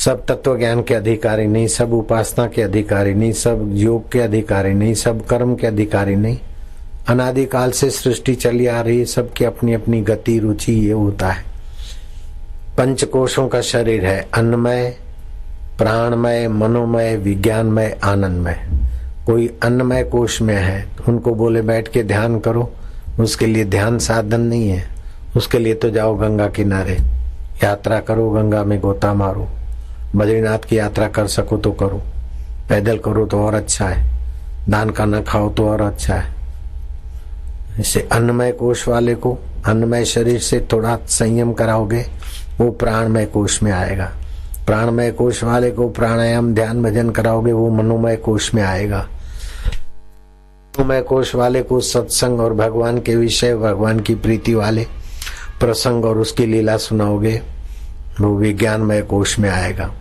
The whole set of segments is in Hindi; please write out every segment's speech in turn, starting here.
सब तत्व ज्ञान के अधिकारी नहीं, सब उपासना के अधिकारी नहीं, सब योग के अधिकारी नहीं, सब कर्म के अधिकारी नहीं। अनादिकाल से सृष्टि चली आ रही है, सबकी अपनी अपनी गति रुचि ये होता है। पंचकोशों का शरीर है, अन्नमय, प्राणमय, मनोमय, विज्ञानमय, आनंदमय। कोई अन्नमय कोश में है, उनको बोले बैठ के ध्यान करो, उसके लिए ध्यान साधन नहीं है। उसके लिए तो जाओ गंगा किनारे, यात्रा करो, गंगा में गोता मारो, बद्रीनाथ की यात्रा कर सको तो करो, पैदल करो तो और अच्छा है, दान का न खाओ तो और अच्छा है। इससे अन्नमय कोश वाले को अन्नमय शरीर से थोड़ा संयम कराओगे, वो प्राणमय कोश में आएगा। प्राणमय कोश वाले को प्राणायाम ध्यान भजन कराओगे, वो मनोमय कोश में आएगा। मनोमय कोश वाले को सत्संग और भगवान के विषय, भगवान की प्रीति वाले प्रसंग और उसकी लीला सुनाओगे, वो विज्ञानमय कोश में आएगा,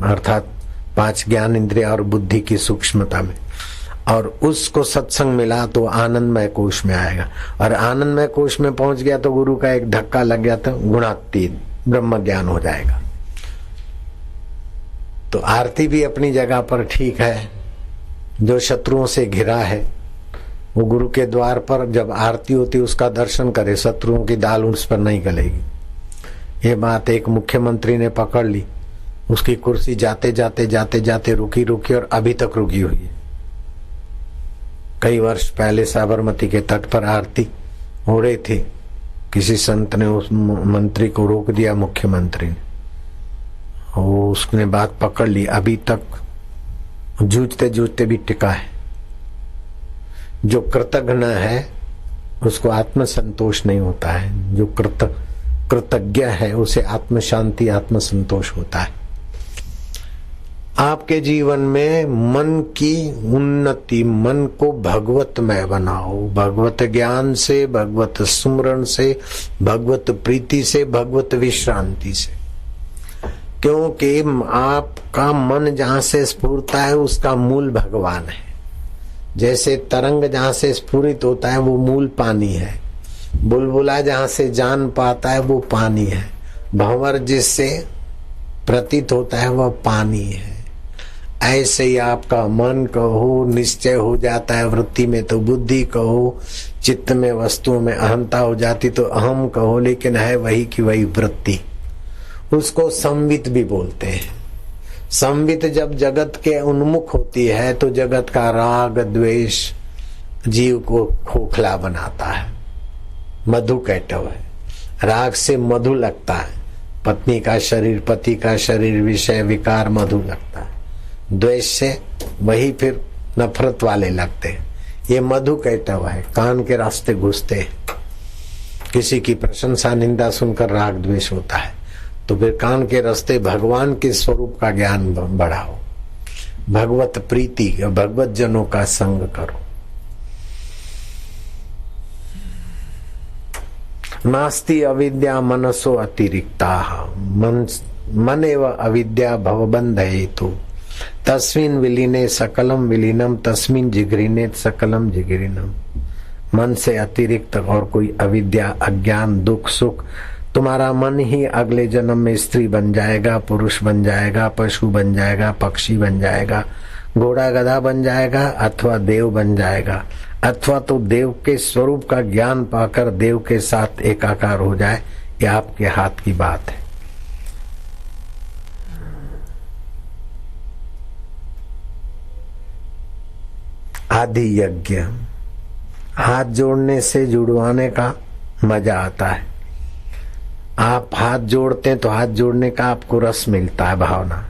अर्थात 5 ज्ञान इंद्रिया और बुद्धि की सूक्ष्मता में। और उसको सत्संग मिला तो आनंदमय कोश में आएगा। और आनंदमय कोश में पहुंच गया तो गुरु का एक धक्का लग गया तो गुणातीत ब्रह्म ज्ञान हो जाएगा। तो आरती भी अपनी जगह पर ठीक है। जो शत्रुओं से घिरा है वो गुरु के द्वार पर जब आरती होती उसका दर्शन करे, शत्रुओं की दाल उस पर नहीं गलेगी। ये बात एक मुख्यमंत्री ने पकड़ ली, उसकी कुर्सी जाते जाते रुकी और अभी तक रुकी हुई है। कई वर्ष पहले साबरमती के तट पर आरती हो रही थी, किसी संत ने उस मंत्री को रोक दिया, मुख्यमंत्री ने, वो उसने बात पकड़ ली, अभी तक जूझते भी टिका है। जो कृतज्ञ है उसको आत्म संतोष नहीं होता है, जो कृतज्ञ है उसे आत्म शांति आत्म संतोष होता है। आपके जीवन में मन की उन्नति, मन को भगवतमय बनाओ, भगवत ज्ञान से, भगवत सुमरण से, भगवत प्रीति से, भगवत विश्रांति से। क्योंकि आपका मन जहां से स्फूर्ता है उसका मूल भगवान है। जैसे तरंग जहां से स्फुरित होता है वो मूल पानी है, बुलबुला जहां से जान पाता है वो पानी है, भंवर जिससे प्रतीत होता है वह पानी है। ऐसे ही आपका मन कहो निश्चय हो जाता है, वृत्ति में तो बुद्धि कहो, चित्त में वस्तुओं में अहंता हो जाती तो अहम कहो, लेकिन है वही की वही वृत्ति। उसको संवित भी बोलते हैं। संवित जब जगत के उन्मुख होती है तो जगत का राग द्वेष जीव को खोखला बनाता है। मधु कैटव है, राग से मधु लगता है, पत्नी का शरीर, पति का शरीर, विषय विकार मधु लगता है, द्वेष से वही फिर नफरत वाले लगते हैं। ये मधु कैटव है, कान के रास्ते घुसते हैं। किसी की प्रशंसा निंदा सुनकर राग द्वेष होता है, तो फिर कान के रास्ते भगवान के स्वरूप का ज्ञान बढ़ाओ, भगवत प्रीति, भगवत जनों का संग करो। नास्ति अविद्या मनसो अतिरिक्ता, मन एव अविद्या भवबंध हेतु, तस्मिन् विलीने सकलम विलीनम, तस्मिन् जिगरीने सकलम जिगरीनम। मन से अतिरिक्त और कोई अविद्या, अज्ञान, दुख, सुख, तुम्हारा मन ही अगले जन्म में स्त्री बन जाएगा, पुरुष बन जाएगा, पशु बन जाएगा, पक्षी बन जाएगा, घोड़ा गधा बन जाएगा, अथवा देव बन जाएगा, अथवा तो देव के स्वरूप का ज्ञान पाकर देव के साथ एकाकार हो जाए। ये आपके हाथ की बात है। आदि यज्ञ, हाथ जोड़ने से जुड़वाने का मजा आता है। आप हाथ जोड़ते हैं तो हाथ जोड़ने का आपको रस मिलता है, भावना।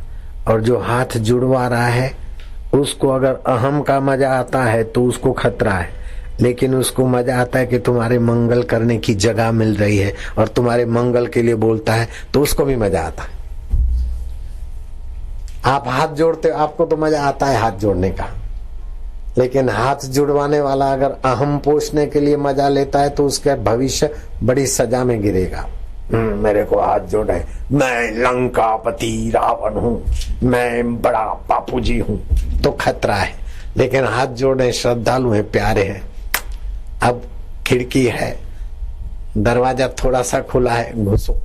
और जो हाथ जुड़वा रहा है उसको अगर अहम का मजा आता है तो उसको खतरा है, लेकिन उसको मजा आता है कि तुम्हारे मंगल करने की जगह मिल रही है और तुम्हारे मंगल के लिए बोलता है, तो उसको भी मजा आता है। आप हाथ जोड़ते हो, आपको तो मजा आता है हाथ जोड़ने का, लेकिन हाथ जुड़वाने वाला अगर अहम पोषने के लिए मजा लेता है तो उसका भविष्य बड़ी सजा में गिरेगा। मेरे को हाथ जोड़े, मैं लंकापति रावण हूं, मैं बड़ा बापूजी हूं, तो खतरा है। लेकिन हाथ जोड़े, श्रद्धालु है, प्यारे हैं, अब खिड़की है, दरवाजा थोड़ा सा खुला है, घुसो,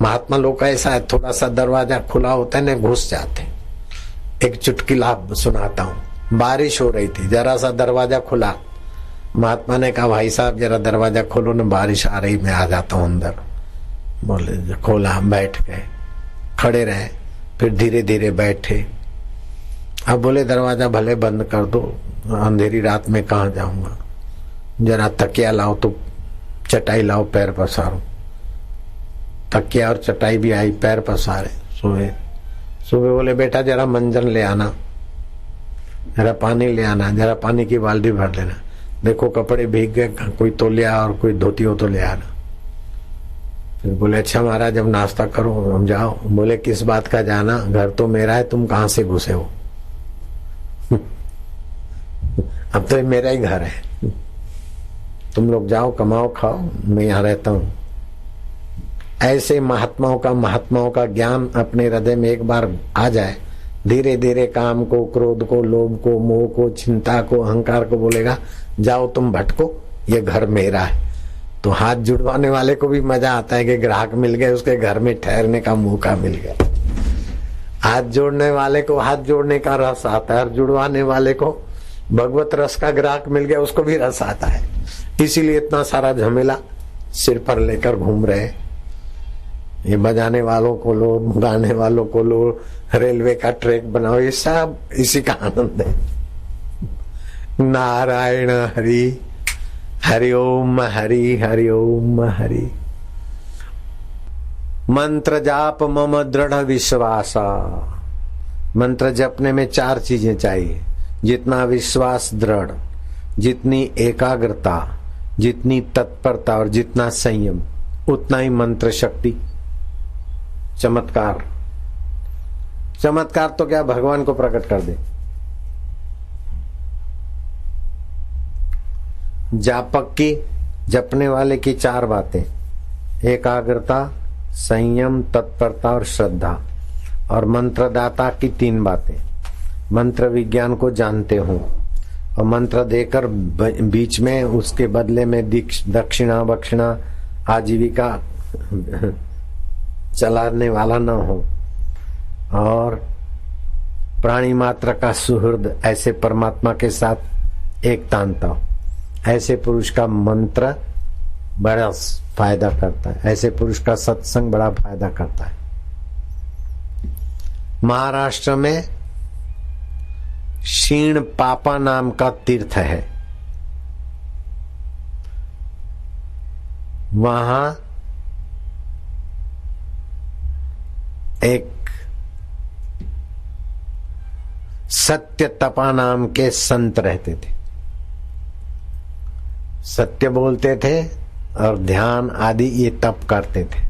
महात्मा लोग का ऐसा है, थोड़ा सा दरवाजा खुला होता है ना, घुस जाते। एक चुटकुला सुनाता हूँ। बारिश हो रही थी, जरा सा दरवाजा खुला, महात्मा ने कहा भाई साहब जरा दरवाजा खोलो ना, बारिश आ रही, मैं आ जाता हूँ अंदर। बोले खोला, बैठ गए, खड़े रहे, फिर धीरे धीरे बैठे। अब बोले दरवाजा भले बंद कर दो, अंधेरी रात में कहाँ जाऊंगा, जरा तकिया लाओ तो चटाई लाओ, पैर पसारो। तकिया और चटाई भी आई, पैर पसारे, सुबह सुबह बोले बेटा जरा मंजन ले आना, जरा पानी ले आना, जरा पानी की बाल्टी भर लेना, देखो कपड़े भीग गए, कोई तो ले आ और कोई धोती हो तो ले आना। फिर बोले अच्छा महाराज जब नाश्ता करो हम जाओ। बोले किस बात का जाना, घर तो मेरा है, तुम कहां से घुसे हो? अब तो मेरा ही घर है, तुम लोग जाओ कमाओ खाओ, मैं यहाँ रहता हूं। ऐसे महात्माओं का ज्ञान अपने हृदय में एक बार आ जाए, धीरे धीरे काम को, क्रोध को, लोभ को, मोह को, चिंता को, अहंकार को बोलेगा जाओ तुम भटको, ये घर मेरा है। तो हाथ जुड़वाने वाले को भी मजा आता है कि ग्राहक मिल गए, उसके घर में ठहरने का मौका मिल गया। हाथ जोड़ने वाले को हाथ जोड़ने का रस आता है, और जुड़वाने वाले को भगवत रस का ग्राहक मिल गया, उसको भी रस आता है। इसीलिए इतना सारा झमेला सिर पर लेकर घूम रहे। ये बजाने वालों को लो, गाने वालों को लो, रेलवे का ट्रैक बनाओ, ये सब इसी का आनंद है। नारायण हरि, हरि ओम हरि, हरि ओम हरि। मंत्र जाप मम दृढ़ विश्वासा। मंत्र जपने में 4 चीजें चाहिए, जितना विश्वास दृढ़, जितनी एकाग्रता, जितनी तत्परता और जितना संयम, उतना ही मंत्र शक्ति। चमत्कार, चमत्कार तो क्या भगवान को प्रकट कर दे। जापक की, जपने वाले की 4 बातें, एकाग्रता, संयम, तत्परता और श्रद्धा। और मंत्रदाता की 3 बातें, मंत्र विज्ञान को जानते हो और मंत्र देकर बीच में उसके बदले में दक्षिणा बक्षिणा आजीविका चलाने वाला न हो, और प्राणी मात्र का सुहृद, ऐसे परमात्मा के साथ एक तानता हो। ऐसे पुरुष का मंत्र बड़ा फायदा करता है, ऐसे पुरुष का सत्संग बड़ा फायदा करता है। महाराष्ट्र में क्षीण पापा नाम का तीर्थ है, वहां एक सत्य तपा नाम के संत रहते थे। सत्य बोलते थे और ध्यान आदि ये तप करते थे,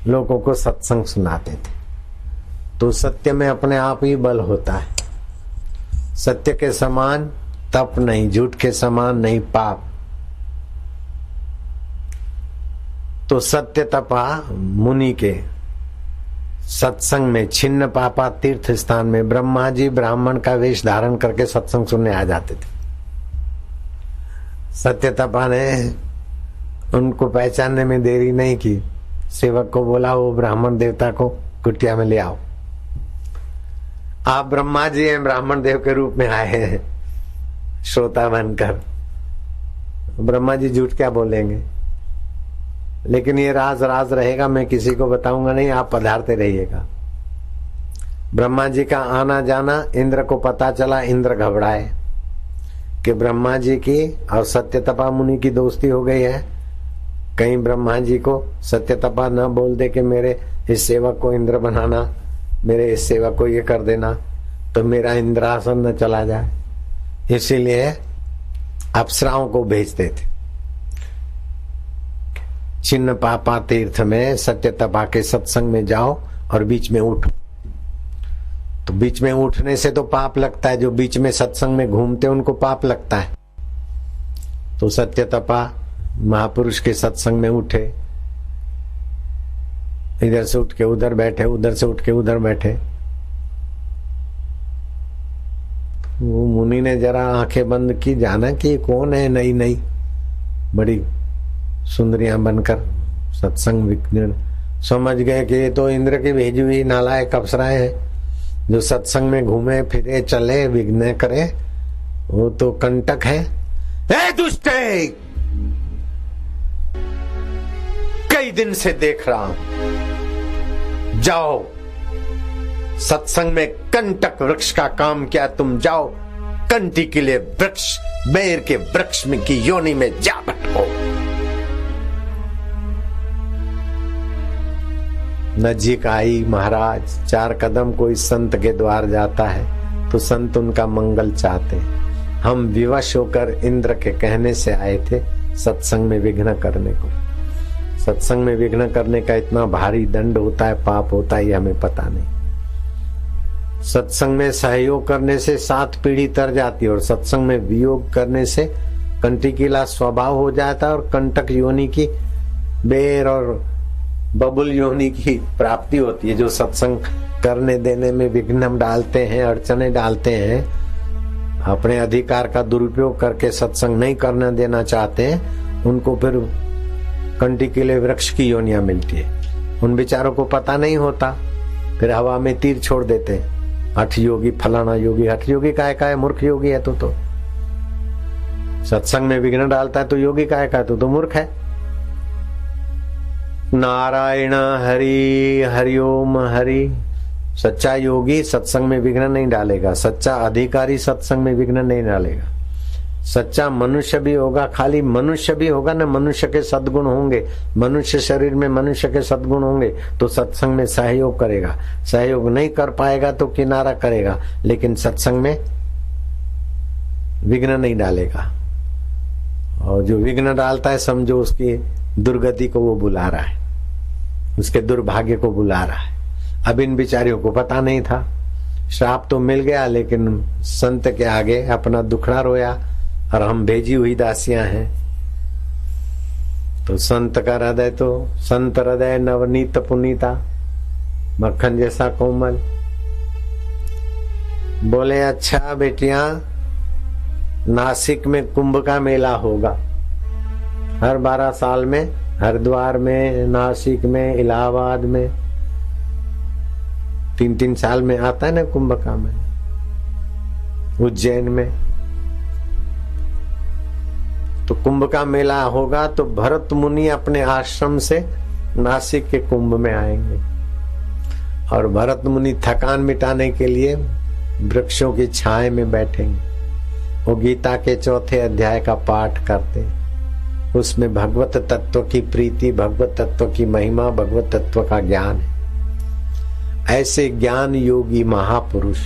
लोगों को सत्संग सुनाते थे। तो सत्य में अपने आप ही बल होता है। सत्य के समान तप नहीं, झूठ के समान नहीं पाप। तो सत्य तपा मुनि के सत्संग में छिन्न पापा तीर्थ स्थान में ब्रह्मा जी ब्राह्मण का वेश धारण करके सत्संग सुनने आ जाते थे। सत्य तपा ने उनको पहचानने में देरी नहीं की, सेवक को बोला वो ब्राह्मण देवता को कुटिया में ले आओ। आप ब्रह्मा जी हैं, ब्राह्मण देव के रूप में आए हैं श्रोता बनकर। ब्रह्मा जी झूठ क्या बोलेंगे, लेकिन ये राज रहेगा, मैं किसी को बताऊंगा नहीं, आप पधारते रहिएगा। ब्रह्मा जी का आना जाना इंद्र को पता चला, इंद्र घबराए कि ब्रह्मा जी की और सत्यतपा मुनि की दोस्ती हो गई है, कहीं ब्रह्मा जी को सत्यतपा न बोल दे कि मेरे इस सेवक को इंद्र बनाना, मेरे इस सेवक को ये कर देना, तो मेरा इंद्रासन न चला जाए। इसीलिए अप्सराओं को भेजते थे। छिन्न पापा तीर्थ में सत्यतपा के सत्संग में जाओ और बीच में उठो। तो बीच में उठने से तो पाप लगता है, जो बीच में सत्संग में घूमते उनको पाप लगता है। तो सत्यतपा महापुरुष के सत्संग में उठे, इधर से उठ के उधर बैठे, उधर से उठ के उधर बैठे। वो मुनि ने जरा आंखें बंद की, जाना कि कौन है नई नई बड़ी सुंदरियां बनकर सत्संग समझ गए कि ये तो इंद्र की भेजी हुई नालायक अप्सराएं हैं, जो सत्संग में घूमे फिरे चले विघ्न करे, वो तो कंटक है। ए दुष्टे, कई दिन से देख रहा हूं, जाओ सत्संग में कंटक वृक्ष का काम किया, तुम जाओ कंटी के लिए वृक्ष, बेर के वृक्ष में की योनि में जा बैठो। नजीक आई महाराज, 4 कदम कोई संत के द्वार जाता है तो संत उनका मंगल चाहते। हम विवश होकर इंद्र के कहने से आए थे सत्संग में विघ्न करने को। सत्संग में विघ्न करने का इतना भारी दंड होता है, पाप होता है, ये हमें पता नहीं। सत्संग में सहयोग करने से 7 पीढ़ी तर जाती है और सत्संग में वियोग करने से कंटिकीला स्वभाव हो जाता है और कंटक योनि की, बेर और बबुल योनि की प्राप्ति होती है। जो सत्संग करने देने में विघ्न डालते हैं, अड़चने डालते हैं, अपने अधिकार का दुरुपयोग करके सत्संग नहीं करने देना चाहते हैं, उनको फिर कंटिकीले वृक्ष की योनियां मिलती है। उन बेचारों को पता नहीं होता, फिर हवा में तीर छोड़ देते हैं। हठ योगी, फलाना योगी, हठ योगी का है, मूर्ख योगी है तो सत्संग में विघ्न डालता है तो योगी का है, तो मूर्ख है। नारायण हरि हरिओम हरि। सच्चा योगी सत्संग में विघ्न नहीं डालेगा, सच्चा अधिकारी सत्संग में विघ्न नहीं डालेगा। सच्चा मनुष्य भी होगा, खाली मनुष्य भी होगा ना, मनुष्य के सद्गुण होंगे, मनुष्य शरीर में मनुष्य के सद्गुण होंगे तो सत्संग में सहयोग करेगा। सहयोग नहीं कर पाएगा तो किनारा करेगा, लेकिन सत्संग में विघ्न नहीं डालेगा। और जो विघ्न डालता है समझो उसकी दुर्गति को वो बुला रहा है, उसके दुर्भाग्य को बुला रहा है। अब इन बिचारियों को पता नहीं था, श्राप तो मिल गया, लेकिन संत के आगे अपना दुखड़ा रोया, और हम भेजी हुई दासियां हैं। तो संत का हृदय, तो संत हृदय नवनीत पुनीता, मक्खन जैसा कोमल। बोले अच्छा बेटियां, नासिक में कुंभ का मेला होगा हर 12 साल में, हरिद्वार में, नासिक में, इलाहाबाद में 3-3 साल में आता है ना कुंभ का मेला, उज्जैन में। तो कुंभ का मेला होगा तो भरत मुनि अपने आश्रम से नासिक के कुंभ में आएंगे, और भरत मुनि थकान मिटाने के लिए वृक्षों की छाए में बैठेंगे। वो गीता के 4थे अध्याय का पाठ करते हैं, उसमें भगवत तत्व की प्रीति, भगवत तत्व की महिमा, भगवत तत्व का ज्ञान है। ऐसे ज्ञान योगी महापुरुष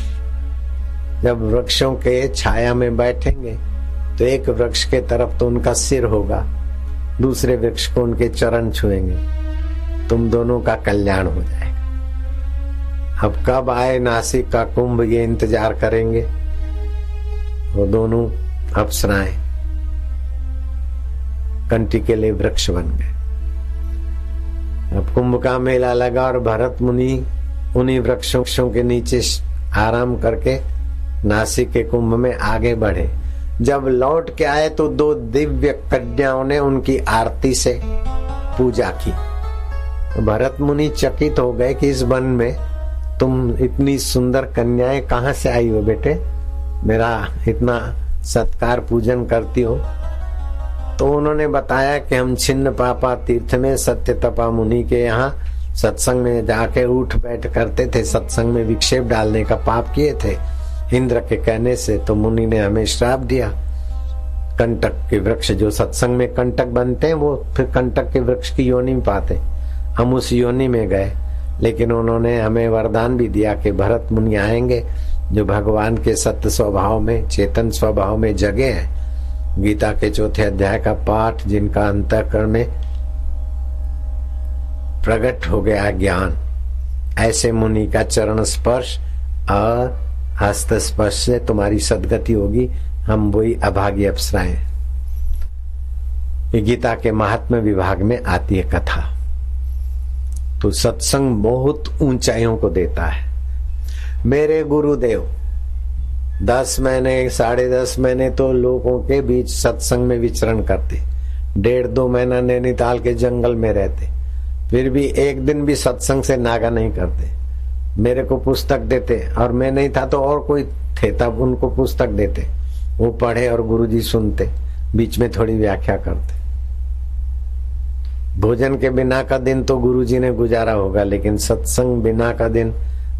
जब वृक्षों के छाया में बैठेंगे तो एक वृक्ष के तरफ तो उनका सिर होगा, दूसरे वृक्ष को उनके चरण छुएंगे, तुम दोनों का कल्याण हो जाएगा। अब कब आए नासिक का कुंभ, ये इंतजार करेंगे। वो दोनों अप्सराएं कंटी के लिए वृक्ष बन गए। अब कुंभ का मेला लगा और भरत मुनि उन्हीं वृक्षों के नीचे आराम करके नासिक के कुंभ में आगे बढ़े। जब लौट के आए तो 2 दिव्य कन्याओं ने उनकी आरती से पूजा की। भरत मुनि चकित हो गए कि इस वन में तुम इतनी सुंदर कन्याएं कहां से आई हो बेटे, मेरा इतना सत्कार पूजन करती हो। तो उन्होंने बताया कि हम छिन्न पापा तीर्थ में सत्यतपा मुनि के यहाँ सत्संग में जाके उठ बैठ करते थे, सत्संग में विक्षेप डालने का पाप किए थे इंद्र के कहने से। तो मुनि ने हमें श्राप दिया। कंटक के वृक्ष जो सत्संग में कंटक बनते हैं वो फिर कंटक के वृक्ष की योनि में पाते। हम उस योनि में गए, लेकिन उन्होंने हमें वरदान भी दिया कि भरत मुनि आएंगे जो भगवान के सत्य स्वभाव में, चेतन स्वभाव में जगे हैं। गीता के 4थे अध्याय का पाठ जिनका अंतःकरण में प्रकट हो गया ज्ञान, ऐसे मुनि का चरण स्पर्श और हस्त स्पर्श से तुम्हारी सदगति होगी। हम वही अभागी अप्सराएं। ये गीता के महात्म्य विभाग में आती है कथा। तो सत्संग बहुत ऊंचाइयों को देता है। मेरे गुरुदेव 10 महीने 10.5 महीने तो लोगों के बीच सत्संग में विचरण करते, 1.5-2 महीना नैनीताल के जंगल में रहते, फिर भी एक दिन भी सत्संग से नागा नहीं करते। मेरे को पुस्तक देते और मैं नहीं था तो और कोई थे, तब उनको पुस्तक देते, वो पढ़े और गुरुजी सुनते, बीच में थोड़ी व्याख्या करते। भोजन के बिना का दिन तो गुरुजी ने गुजारा होगा, लेकिन सत्संग बिना का दिन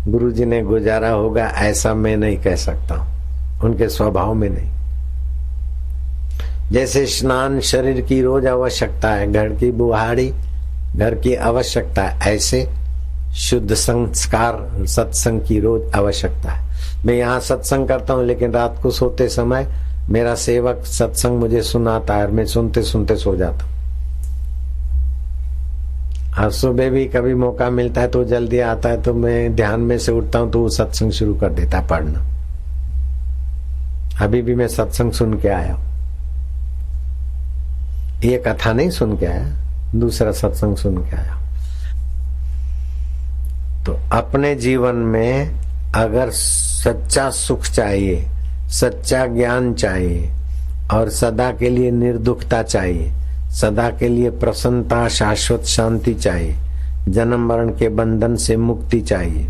गुरुजी ने गुजारा होगा ऐसा मैं नहीं कह सकता हूं, उनके स्वभाव में नहीं। जैसे स्नान शरीर की रोज आवश्यकता है, घर की बुहारी घर की आवश्यकता है, ऐसे शुद्ध संस्कार सत्संग की रोज आवश्यकता है। मैं यहाँ सत्संग करता हूँ, लेकिन रात को सोते समय मेरा सेवक सत्संग मुझे सुनाता है और मैं सुनते सुनते सो जाता हूँ। और सुबह भी कभी मौका मिलता है तो जल्दी आता है, तो मैं ध्यान में से उठता हूँ तो वो सत्संग शुरू कर देता है पढ़ना। अभी भी मैं सत्संग सुन के आया हूँ, ये कथा नहीं सुन के आया, दूसरा सत्संग सुन के आया। तो अपने जीवन में अगर सच्चा सुख चाहिए, सच्चा ज्ञान चाहिए और सदा के लिए निर्दुखता चाहिए, सदा के लिए प्रसन्नता शाश्वत शांति चाहिए, जन्म मरण के बंधन से मुक्ति चाहिए,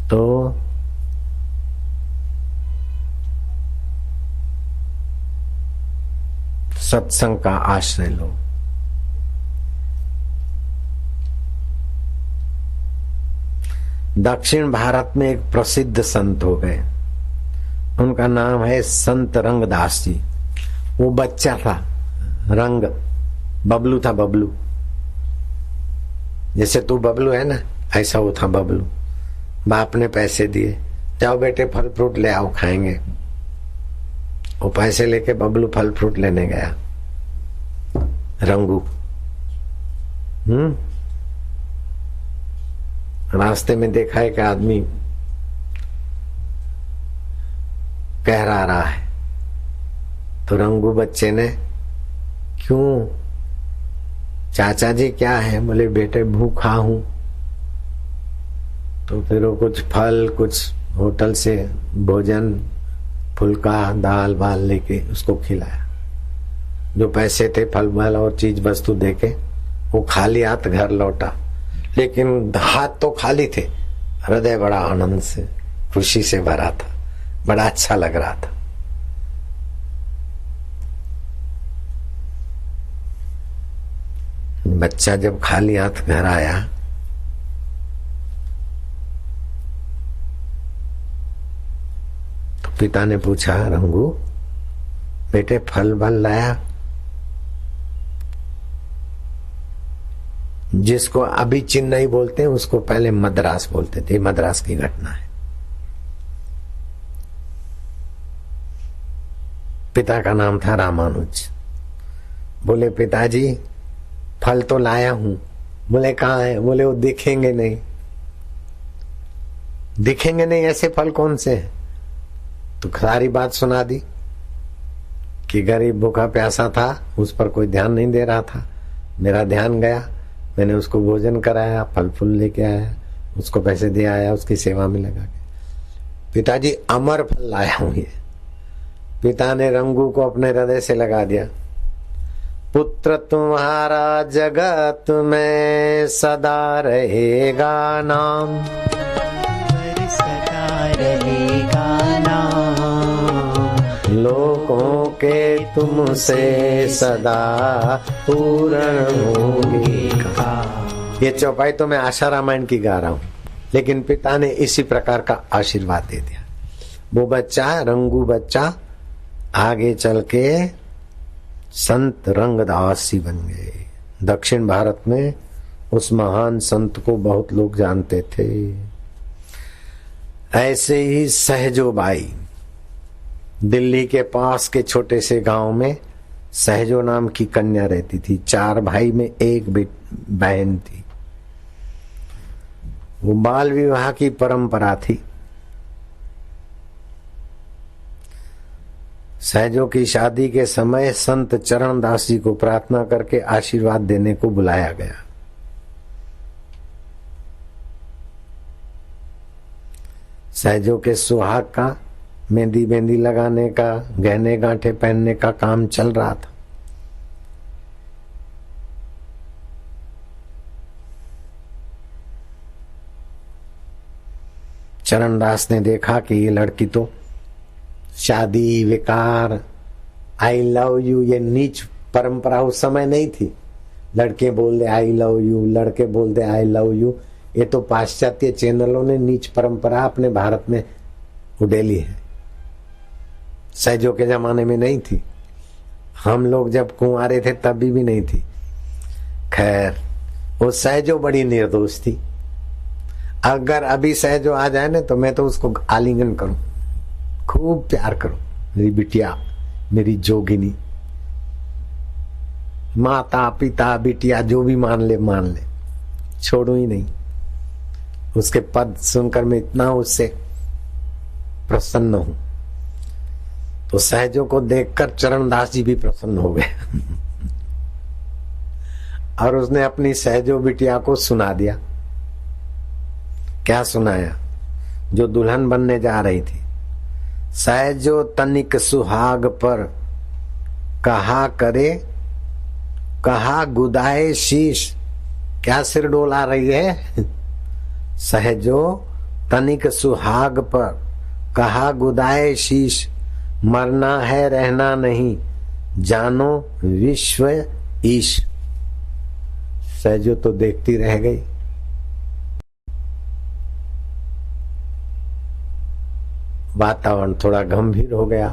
तो सत्संग का आश्रय लो। दक्षिण भारत में एक प्रसिद्ध संत हो गए, उनका नाम है संत रंगदास जी। वो बच्चा था, रंग बबलू था, बबलू जैसे तू बबलू है ना, ऐसा वो था बबलू। बाप ने पैसे दिए, जाओ बेटे फल फ्रूट ले आओ खाएंगे। वो पैसे लेके बबलू फल फ्रूट लेने गया। रंगू रास्ते में देखा एक आदमी कह रहा है, तो रंगू बच्चे ने, क्यों चाचा जी क्या है? बोले बेटे भूखा हूं। तो फिर वो कुछ फल, कुछ होटल से भोजन, फुल्का दाल वाल लेके उसको खिलाया। जो पैसे थे फल वल और चीज वस्तु देके वो खाली हाथ घर लौटा, लेकिन हाथ तो खाली थे, हृदय बड़ा आनंद से खुशी से भरा था, बड़ा अच्छा लग रहा था। बच्चा जब खाली हाथ घर आया तो पिता ने पूछा, रंगू बेटे फल वल लाया? जिसको अभी चेन्नई बोलते हैं उसको पहले मद्रास बोलते थे, मद्रास की घटना है। पिता का नाम था रामानुज। बोले पिताजी फल तो लाया हूं। बोले कहाँ है? बोले वो दिखेंगे नहीं। दिखेंगे नहीं? ऐसे फल कौन से हैं? तो सारी बात सुना दी कि गरीब भूखा प्यासा था, उस पर कोई ध्यान नहीं दे रहा था। मेरा ध्यान गया, मैंने उसको भोजन कराया, फल फूल लेके आया, उसको पैसे दे आया, उसकी सेवा में लगा के। पिताजी अमर फल लाया हूं ये। पिता ने रंगू को अपने हृदय से लगा दिया। पुत्र तुम्हारा जगत में सदा रहेगा नाम, सदा रहेगा नाम, लोगों के तुमसे सदा पूर्ण होगी। ये चौपाई तो मैं आशा रामायण की गा रहा हूं, लेकिन पिता ने इसी प्रकार का आशीर्वाद दे दिया। वो बच्चा, रंगू बच्चा, आगे चल के संत रंगदास जी बन गए। दक्षिण भारत में उस महान संत को बहुत लोग जानते थे। ऐसे ही सहजोबाई, दिल्ली के पास के छोटे से गांव में सहजो नाम की कन्या रहती थी। 4 भाई में एक बहन थी। वो बाल विवाह की परंपरा थी। सहजो की शादी के समय संत चरणदास जी को प्रार्थना करके आशीर्वाद देने को बुलाया गया। सहजो के सुहाग का, मेहंदी बेंदी लगाने का, गहने गांठे पहनने का काम चल रहा था। चरणदास ने देखा कि ये लड़की तो शादी विकार, आई लव यू, ये नीच परंपरा उस समय नहीं थी। लड़के बोल दे आई लव यू, लड़के बोल दे आई लव यू, ये तो पाश्चात्य चैनलों ने नीच परंपरा अपने भारत में उड़ेली है। सहजों के जमाने में नहीं थी, हम लोग जब कुंवारे थे तभी भी नहीं थी। खैर वो सहजो बड़ी निर्दोष थी। अगर अभी सहजो आ जाए ना तो मैं तो उसको आलिंगन करूं, खूब प्यार करूं, मेरी बिटिया, मेरी जोगिनी, माता पिता बिटिया जो भी मान ले, छोड़ू ही नहीं। उसके पद सुनकर मैं इतना उससे प्रसन्न हूं। तो सहजों को देखकर चरणदास जी भी प्रसन्न हो गए और उसने अपनी सहजो बिटिया को सुना दिया। क्या सुनाया? जो दुल्हन बनने जा रही थी, सहजो तनिक सुहाग पर कहा करे, कहा गुदाए शीश। क्या सिर डोला रही है? सहजो तनिक सुहाग पर कहा गुदाए शीश, मरना है रहना नहीं, जानो विश्व ईश। सहजो तो देखती रह गई। वातावरण थोड़ा गंभीर हो गया।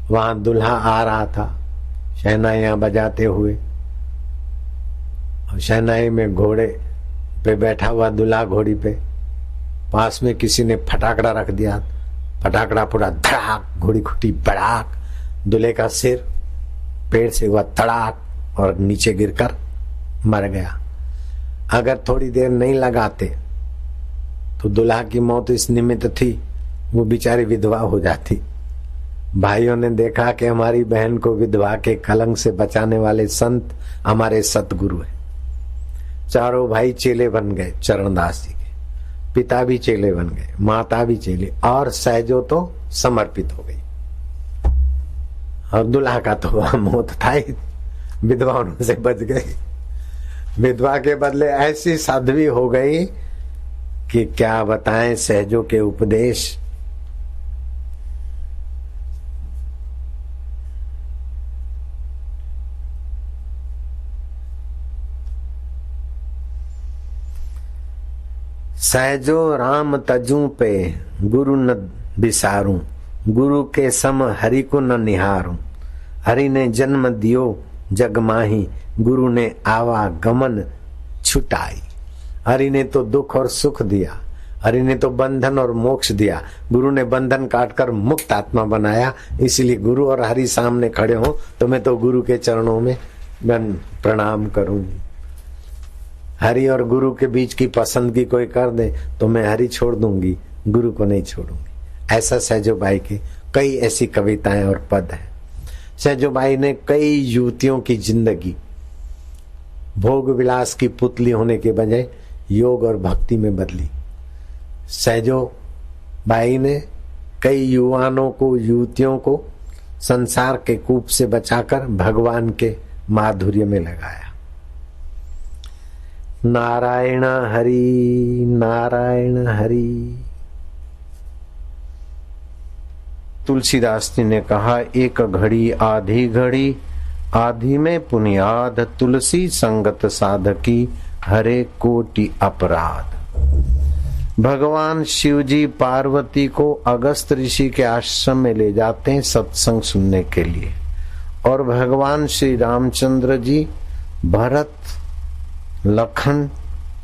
वहां दूल्हा आ रहा था शहनाइयां बजाते हुए, और शहनाई में घोड़े पे बैठा हुआ दूल्हा घोड़ी पे, पास में किसी ने फटाकड़ा रख दिया। फटाकड़ा पूरा धड़ाक, घोड़ी खुटी बड़ाक, दूल्हे का सिर पेड़ से हुआ तड़ाक और नीचे गिरकर मर गया। अगर थोड़ी देर नहीं लगाते तो दूल्हा की मौत इस निमित्त थी, वो बेचारी विधवा हो जाती। भाइयों ने देखा कि हमारी बहन को विधवा के कलंक से बचाने वाले संत हमारे सतगुरु हैं। चारों भाई चेले बन गए चरणदास जी के, पिता भी चेले बन गए, माता भी चेले, और सहजो तो समर्पित हो गई। और दूल्हा का तो मौत था ही, विधवाओं से बच गई। विधवा के बदले ऐसी साध्वी हो गई कि क्या बताएं सहजो के उपदेश। सहजो राम तजू पे गुरु न बिसारूं, गुरु के सम हरि को न निहारूं। हरि ने जन्म दियो जग माही, गुरु ने आवागमन छुटाई। हरि ने तो दुख और सुख दिया, हरि ने तो बंधन और मोक्ष दिया, गुरु ने बंधन काटकर मुक्त आत्मा बनाया। इसलिए गुरु और हरि सामने खड़े हो तो मैं तो गुरु के चरणों में प्रणाम करूंगी। हरि और गुरु के बीच की पसंदगी कोई कर दे तो मैं हरि छोड़ दूंगी, गुरु को नहीं छोड़ूंगी। ऐसा सहजोबाई की कई ऐसी कविताएं और पद हैं। सहजोबाई ने कई युवतियों की जिंदगी भोग विलास की पुतली होने के बजाय योग और भक्ति में बदली। सहजोबाई ने कई युवानों को, युवतियों को संसार के कूप से बचाकर भगवान के माधुर्य में लगाया। नारायण हरि नारायण हरि। तुलसीदास जी ने कहा, एक घड़ी आधी घड़ी, आधी में पुनियाद, तुलसी संगत साधकी, हरे कोटि अपराध। भगवान शिव जी पार्वती को अगस्त ऋषि के आश्रम में ले जाते हैं सत्संग सुनने के लिए, और भगवान श्री रामचंद्र जी भरत, लखन,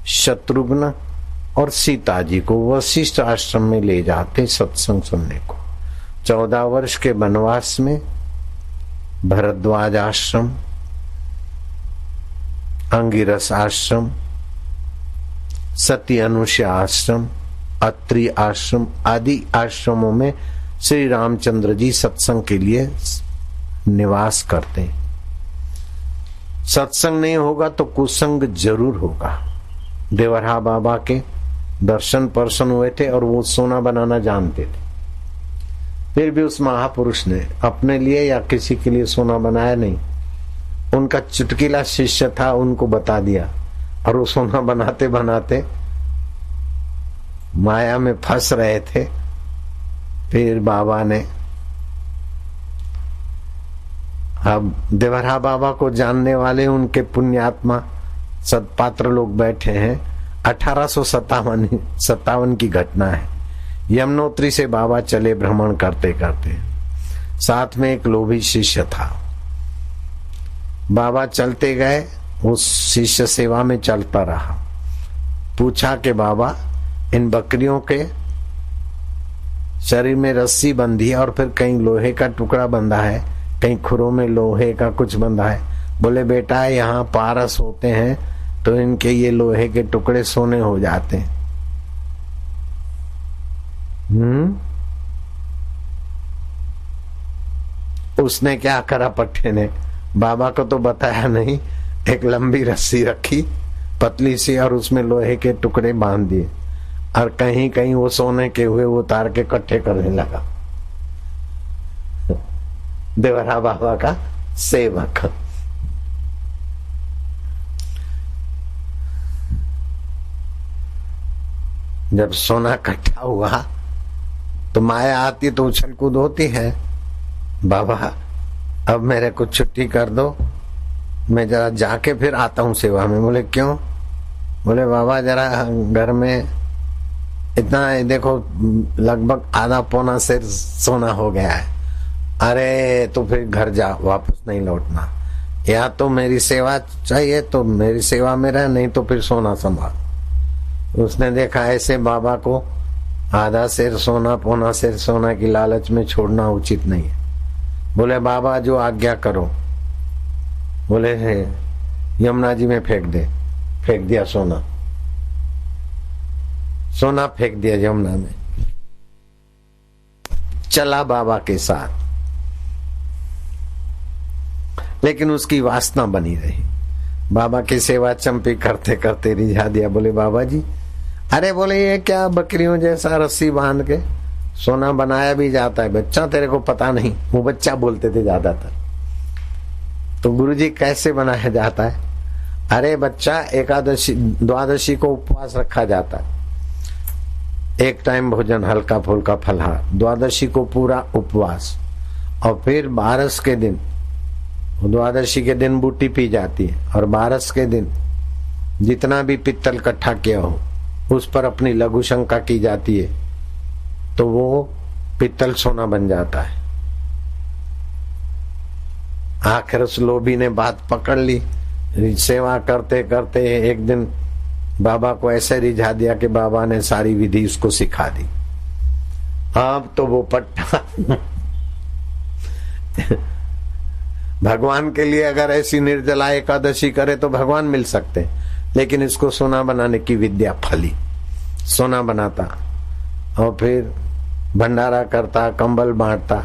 शत्रुघ्न और सीता जी को वशिष्ठ आश्रम में ले जाते सत्संग सुनने को। 14 वर्ष के वनवास में भरद्वाज आश्रम, अंगिरस आश्रम, सती अनुष्या आश्रम, अत्रि आश्रम आदि आश्रमों में श्री रामचंद्र जी सत्संग के लिए निवास करते हैं। सत्संग नहीं होगा तो कुसंग जरूर होगा। देवरहा बाबा के दर्शन पर्शन हुए थे और वो सोना बनाना जानते थे, फिर भी उस महापुरुष ने अपने लिए या किसी के लिए सोना बनाया नहीं। उनका चुटकीला शिष्य था, उनको बता दिया, और वो सोना बनाते बनाते माया में फंस रहे थे। फिर बाबा ने, अब देवरा बाबा को जानने वाले उनके पुण्यात्मा सत्पात्र लोग बैठे हैं। 1857 की घटना है। यमुनोत्री से बाबा चले भ्रमण करते करते, साथ में एक लोभी शिष्य था। बाबा चलते गए, उस शिष्य सेवा में चलता रहा। पूछा कि बाबा, इन बकरियों के शरीर में रस्सी बंधी है और फिर कहीं लोहे का टुकड़ा बंधा है, कहीं खुरों में लोहे का कुछ बंधा है। बोले बेटा, यहाँ पारस होते हैं तो इनके ये लोहे के टुकड़े सोने हो जाते हैं। उसने क्या करा, पट्टे ने बाबा को तो बताया नहीं, एक लंबी रस्सी रखी पतली सी और उसमें लोहे के टुकड़े बांध दिए और कहीं कहीं वो सोने के हुए वो उतार के इकट्ठे करने लगा। देवरा बाबा का सेवक। जब सोना इकट्ठा हुआ तो माया आती तो उछल कूद होती है। बाबा, अब मेरे को छुट्टी कर दो, मैं जरा जाके फिर आता हूँ सेवा में। बोले क्यों? बोले बाबा, जरा घर में इतना देखो, लगभग आधा पौना सेर सोना हो गया है। अरे तो फिर घर जा, वापस नहीं लौटना। या तो मेरी सेवा चाहिए तो मेरी सेवा में रह, नहीं तो फिर सोना संभाल। उसने देखा ऐसे बाबा को आधा सेर सोना पौना सेर सोना की लालच में छोड़ना उचित नहीं है। बोले बाबा, जो आज्ञा करो। बोले यमुना जी में फेंक दे। फेंक दिया सोना, सोना फेंक दिया यमुना में। चला बाबा के साथ, लेकिन उसकी वासना बनी रही। बाबा की सेवा चंपी करते करते रिझा दिया। बोले बाबा जी, अरे बोले ये क्या बकरियों जैसा रस्सी बांध के सोना बनाया भी जाता है? बच्चा, तेरे को पता नहीं। वो बच्चा बोलते थे ज्यादातर। तो गुरुजी कैसे बनाया जाता है? अरे बच्चा, एकादशी द्वादशी को उपवास रखा जाता है, एक टाइम भोजन, हल्का फुल्का फलहार। द्वादशी को पूरा उपवास, और फिर 12 के दिन, द्वादशी के दिन बूटी पी जाती है, और 12 के दिन जितना भी पित्तल इकट्ठा किया हो उस पर अपनी लघु शंका की जाती है, तो वो पित्तल सोना बन जाता है। आखिर उस लोभी ने बात पकड़ ली। सेवा करते करते एक दिन बाबा को ऐसे रिझा दिया कि बाबा ने सारी विधि उसको सिखा दी। अब तो वो पट्टा भगवान के लिए अगर ऐसी निर्जला एकादशी करे तो भगवान मिल सकते, लेकिन इसको सोना बनाने की विद्या फली। सोना बनाता और फिर भंडारा करता, कंबल बांटता।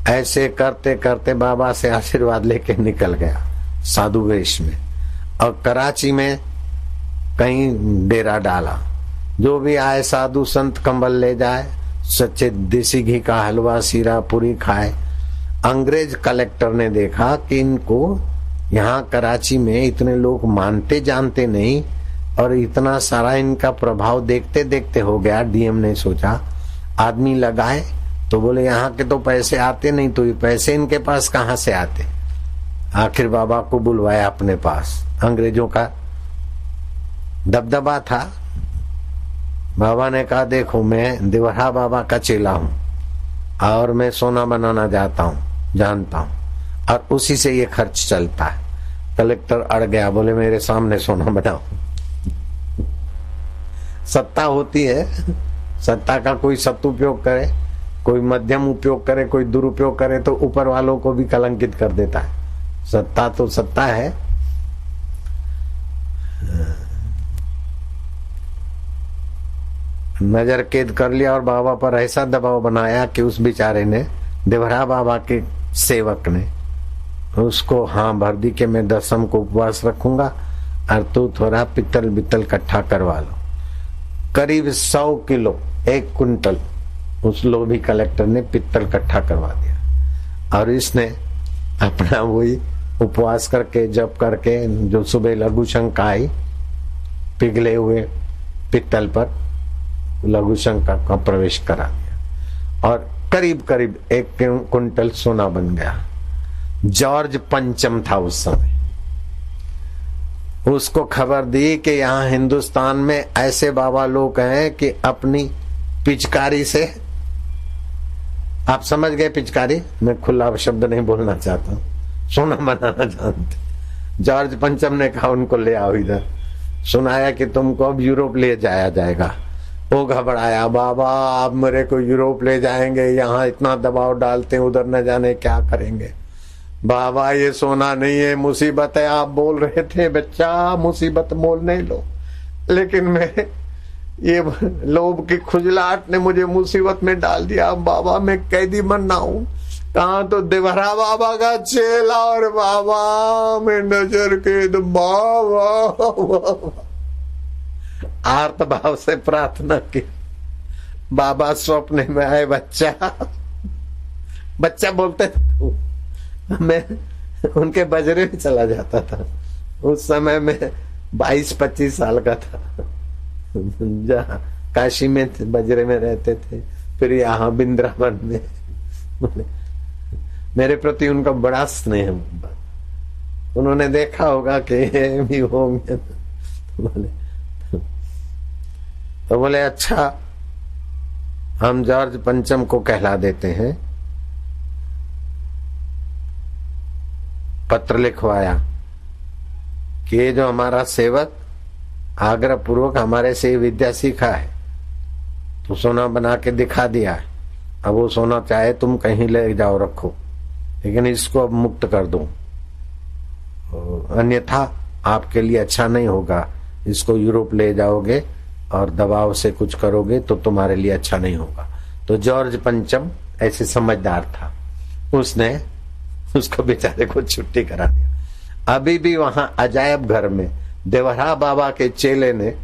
ऐसे करते करते बाबा से आशीर्वाद लेके निकल गया साधु वेश में, और कराची में कहीं डेरा डाला। जो भी आए साधु संत कंबल ले जाए, सच्चे देसी घी का हलवा सीरा पूरी खाए। अंग्रेज कलेक्टर ने देखा कि इनको यहाँ कराची में इतने लोग मानते जानते नहीं, और इतना सारा इनका प्रभाव देखते देखते हो गया। डीएम ने सोचा आदमी लगाए, तो बोले यहाँ के तो पैसे आते नहीं, तो ये पैसे इनके पास कहाँ से आते? आखिर बाबा को बुलवाया अपने पास। अंग्रेजों का दबदबा था। बाबा ने कहा देखो, मैं देवरा बाबा का चेला हूँ और मैं सोना बनाना जानता हूँ, और उसी से ये खर्च चलता है। कलेक्टर अड़ गया, बोले मेरे सामने सोना बनाओ। सत्ता होती है, सत्ता का कोई सदुपयोग करे, कोई मध्यम उपयोग करे, कोई दुरुपयोग करे तो ऊपर वालों को भी कलंकित कर देता है। सत्ता तो सत्ता है। नजर कैद कर लिया और बाबा पर ऐसा दबाव बनाया कि उस बेचारे ने, देवरा बाबा के सेवक ने उसको हाँ भर दी कि मैं 10 को उपवास रखूंगा और तू थोड़ा पित्तल बित्तल इकट्ठा करवा लो। करीब 100 किलो, 1 कुंटल उस लोभी कलेक्टर ने पित्तल इकट्ठा करवा दिया, और इसने अपना वही उपवास करके जप करके जो सुबह लघु शंका आई पिघले हुए पित्तल पर, लघु शंका का प्रवेश करा दिया और करीब करीब 1 कुंटल सोना बन गया। जॉर्ज पंचम था उस समय, उसको खबर दी कि यहाँ हिंदुस्तान में ऐसे बाबा लोग हैं कि अपनी पिचकारी से, आप समझ गए पिचकारी, मैं खुला शब्द नहीं बोलना चाहता हूँ, सोना बनाना जानते। जॉर्ज पंचम ने कहा उनको ले आओ इधर, सुनाया कि तुमको अब यूरोप ले जाया जाएगा। वो घबराया, बाबा आप मेरे को यूरोप ले जाएंगे, यहाँ इतना दबाव डालते हैं, उधर न जाने क्या करेंगे। बाबा ये सोना नहीं है, मुसीबत है। आप बोल रहे थे बच्चा मुसीबत मोल नहीं लो, लेकिन मैं ये लोभ की खुजलाहट ने मुझे मुसीबत में डाल दिया। बाबा मैं कैदी बनना हूं, कहाँ तो देवरा बाबा का चेला और बाबा मैं नजर के तो बाबा आर्त भाव से प्रार्थना की। बाबा स्वप्न में आए, बच्चा बोलते थे, मैं उनके बजरे में चला जाता था। उस समय में 22-25 साल का था, जहाँ काशी में बजरे में रहते थे, फिर यहाँ वृंदावन में। मेरे प्रति उनका बड़ा स्नेह, उन्होंने देखा होगा कि भी होंगे, तो बोले अच्छा हम जॉर्ज पंचम को कहला देते हैं। पत्र लिखवाया कि ये जो हमारा सेवक आग्रह पूर्वक हमारे से विद्या सीखा है, तो सोना बना के दिखा दिया है। अब वो सोना चाहे तुम कहीं ले जाओ रखो, लेकिन इसको अब मुक्त कर दो, अन्यथा आपके लिए अच्छा नहीं होगा। इसको यूरोप ले जाओगे और दबाव से कुछ करोगे तो तुम्हारे लिए अच्छा नहीं होगा। तो जॉर्ज पंचम ऐसे समझदार था, उसने उसको बेचारे को छुट्टी करा दिया। अभी भी वहां अजायब घर में देवरा बाबा के चेले ने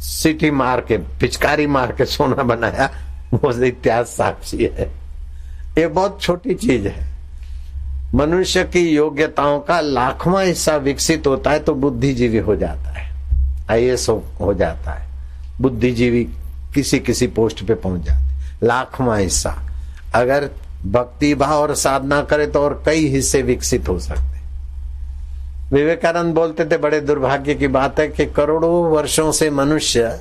सीटी मार के, पिचकारी मार के सोना बनाया, वो इतिहास साक्षी है। ये बहुत छोटी चीज है। मनुष्य की योग्यताओं का लाखवां हिस्सा विकसित होता है तो बुद्धिजीवी हो जाता है, IAS हो जाता है, बुद्धिजीवी किसी किसी पोस्ट पे पहुंच जाते। लाखवां हिस्सा अगर भक्ति भाव और साधना करे तो और कई हिस्से विकसित हो सकते। विवेकानंद बोलते थे, बड़े दुर्भाग्य की बात है कि करोड़ों वर्षों से मनुष्य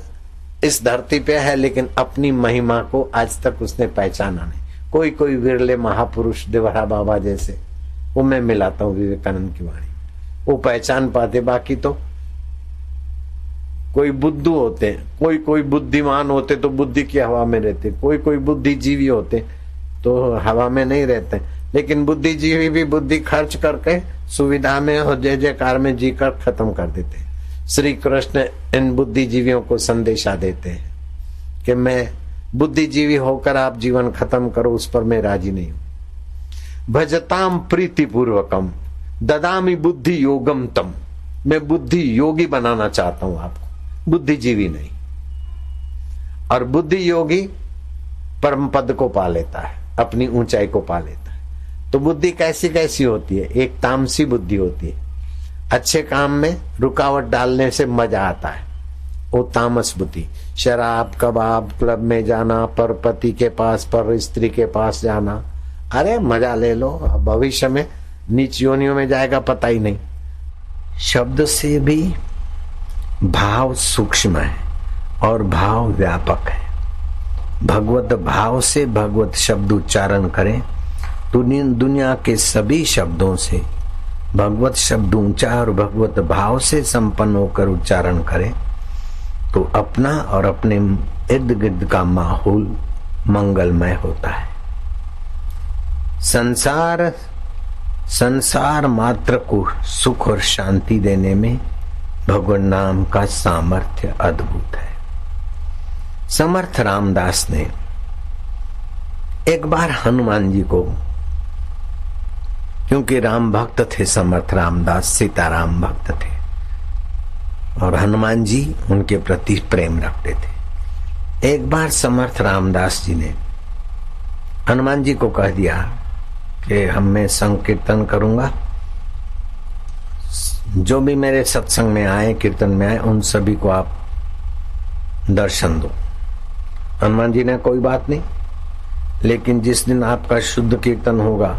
इस धरती पे है, लेकिन अपनी महिमा को आज तक उसने पहचाना नहीं। कोई विरले महापुरुष देवरा बाबा जैसे, वो मैं मिलाता हूँ विवेकानंद की वाणी, वो पहचान पाते। बाकी तो कोई बुद्धू होते, कोई बुद्धिमान होते तो बुद्धि की हवा में रहते, कोई बुद्धिजीवी होते तो हवा में नहीं रहते। लेकिन बुद्धिजीवी भी बुद्धि खर्च करके सुविधा में और जय जयकार में जीकर खत्म कर देते। श्री कृष्ण इन बुद्धिजीवियों को संदेशा देते हैं कि मैं बुद्धिजीवी होकर आप जीवन खत्म करो, उस पर मैं राजी नहीं हूं। भजताम प्रीति पूर्वकम ददामी बुद्धि योगम तम, मैं बुद्धि योगी बनाना चाहता हूं आपको, बुद्धिजीवी नहीं। और बुद्धि योगी परम पद को पा लेता है, अपनी ऊंचाई को पा लेता है। तो बुद्धि कैसी कैसी होती है? एक तामसी बुद्धि होती है, अच्छे काम में रुकावट डालने से मजा आता है, वो तामस बुद्धि। शराब कबाब क्लब में जाना, पर पति के पास, पर स्त्री के पास जाना, अरे मजा ले लो, भविष्य में नीच योनियों में जाएगा पता ही नहीं। शब्द से भी भाव सूक्ष्म है और भाव व्यापक है। भगवत भाव से भगवत शब्द उच्चारण करें तो दुनिया के सभी शब्दों से भगवत शब्द ऊंचा और भगवत भाव से संपन्न होकर उच्चारण करें तो अपना और अपने इर्द गिर्द का माहौल मंगलमय होता है। संसार मात्र को सुख और शांति देने में भगवान नाम का सामर्थ्य अद्भुत है। समर्थ रामदास ने एक बार हनुमान जी को, क्योंकि राम भक्त थे समर्थ रामदास, सीताराम भक्त थे और हनुमान जी उनके प्रति प्रेम रखते थे। एक बार समर्थ रामदास जी ने हनुमान जी को कह दिया कि मैं संकीर्तन करूंगा, जो भी मेरे सत्संग में आए, कीर्तन में आए, उन सभी को आप दर्शन दो। हनुमान जी ने कोई बात नहीं, लेकिन जिस दिन आपका शुद्ध कीर्तन होगा,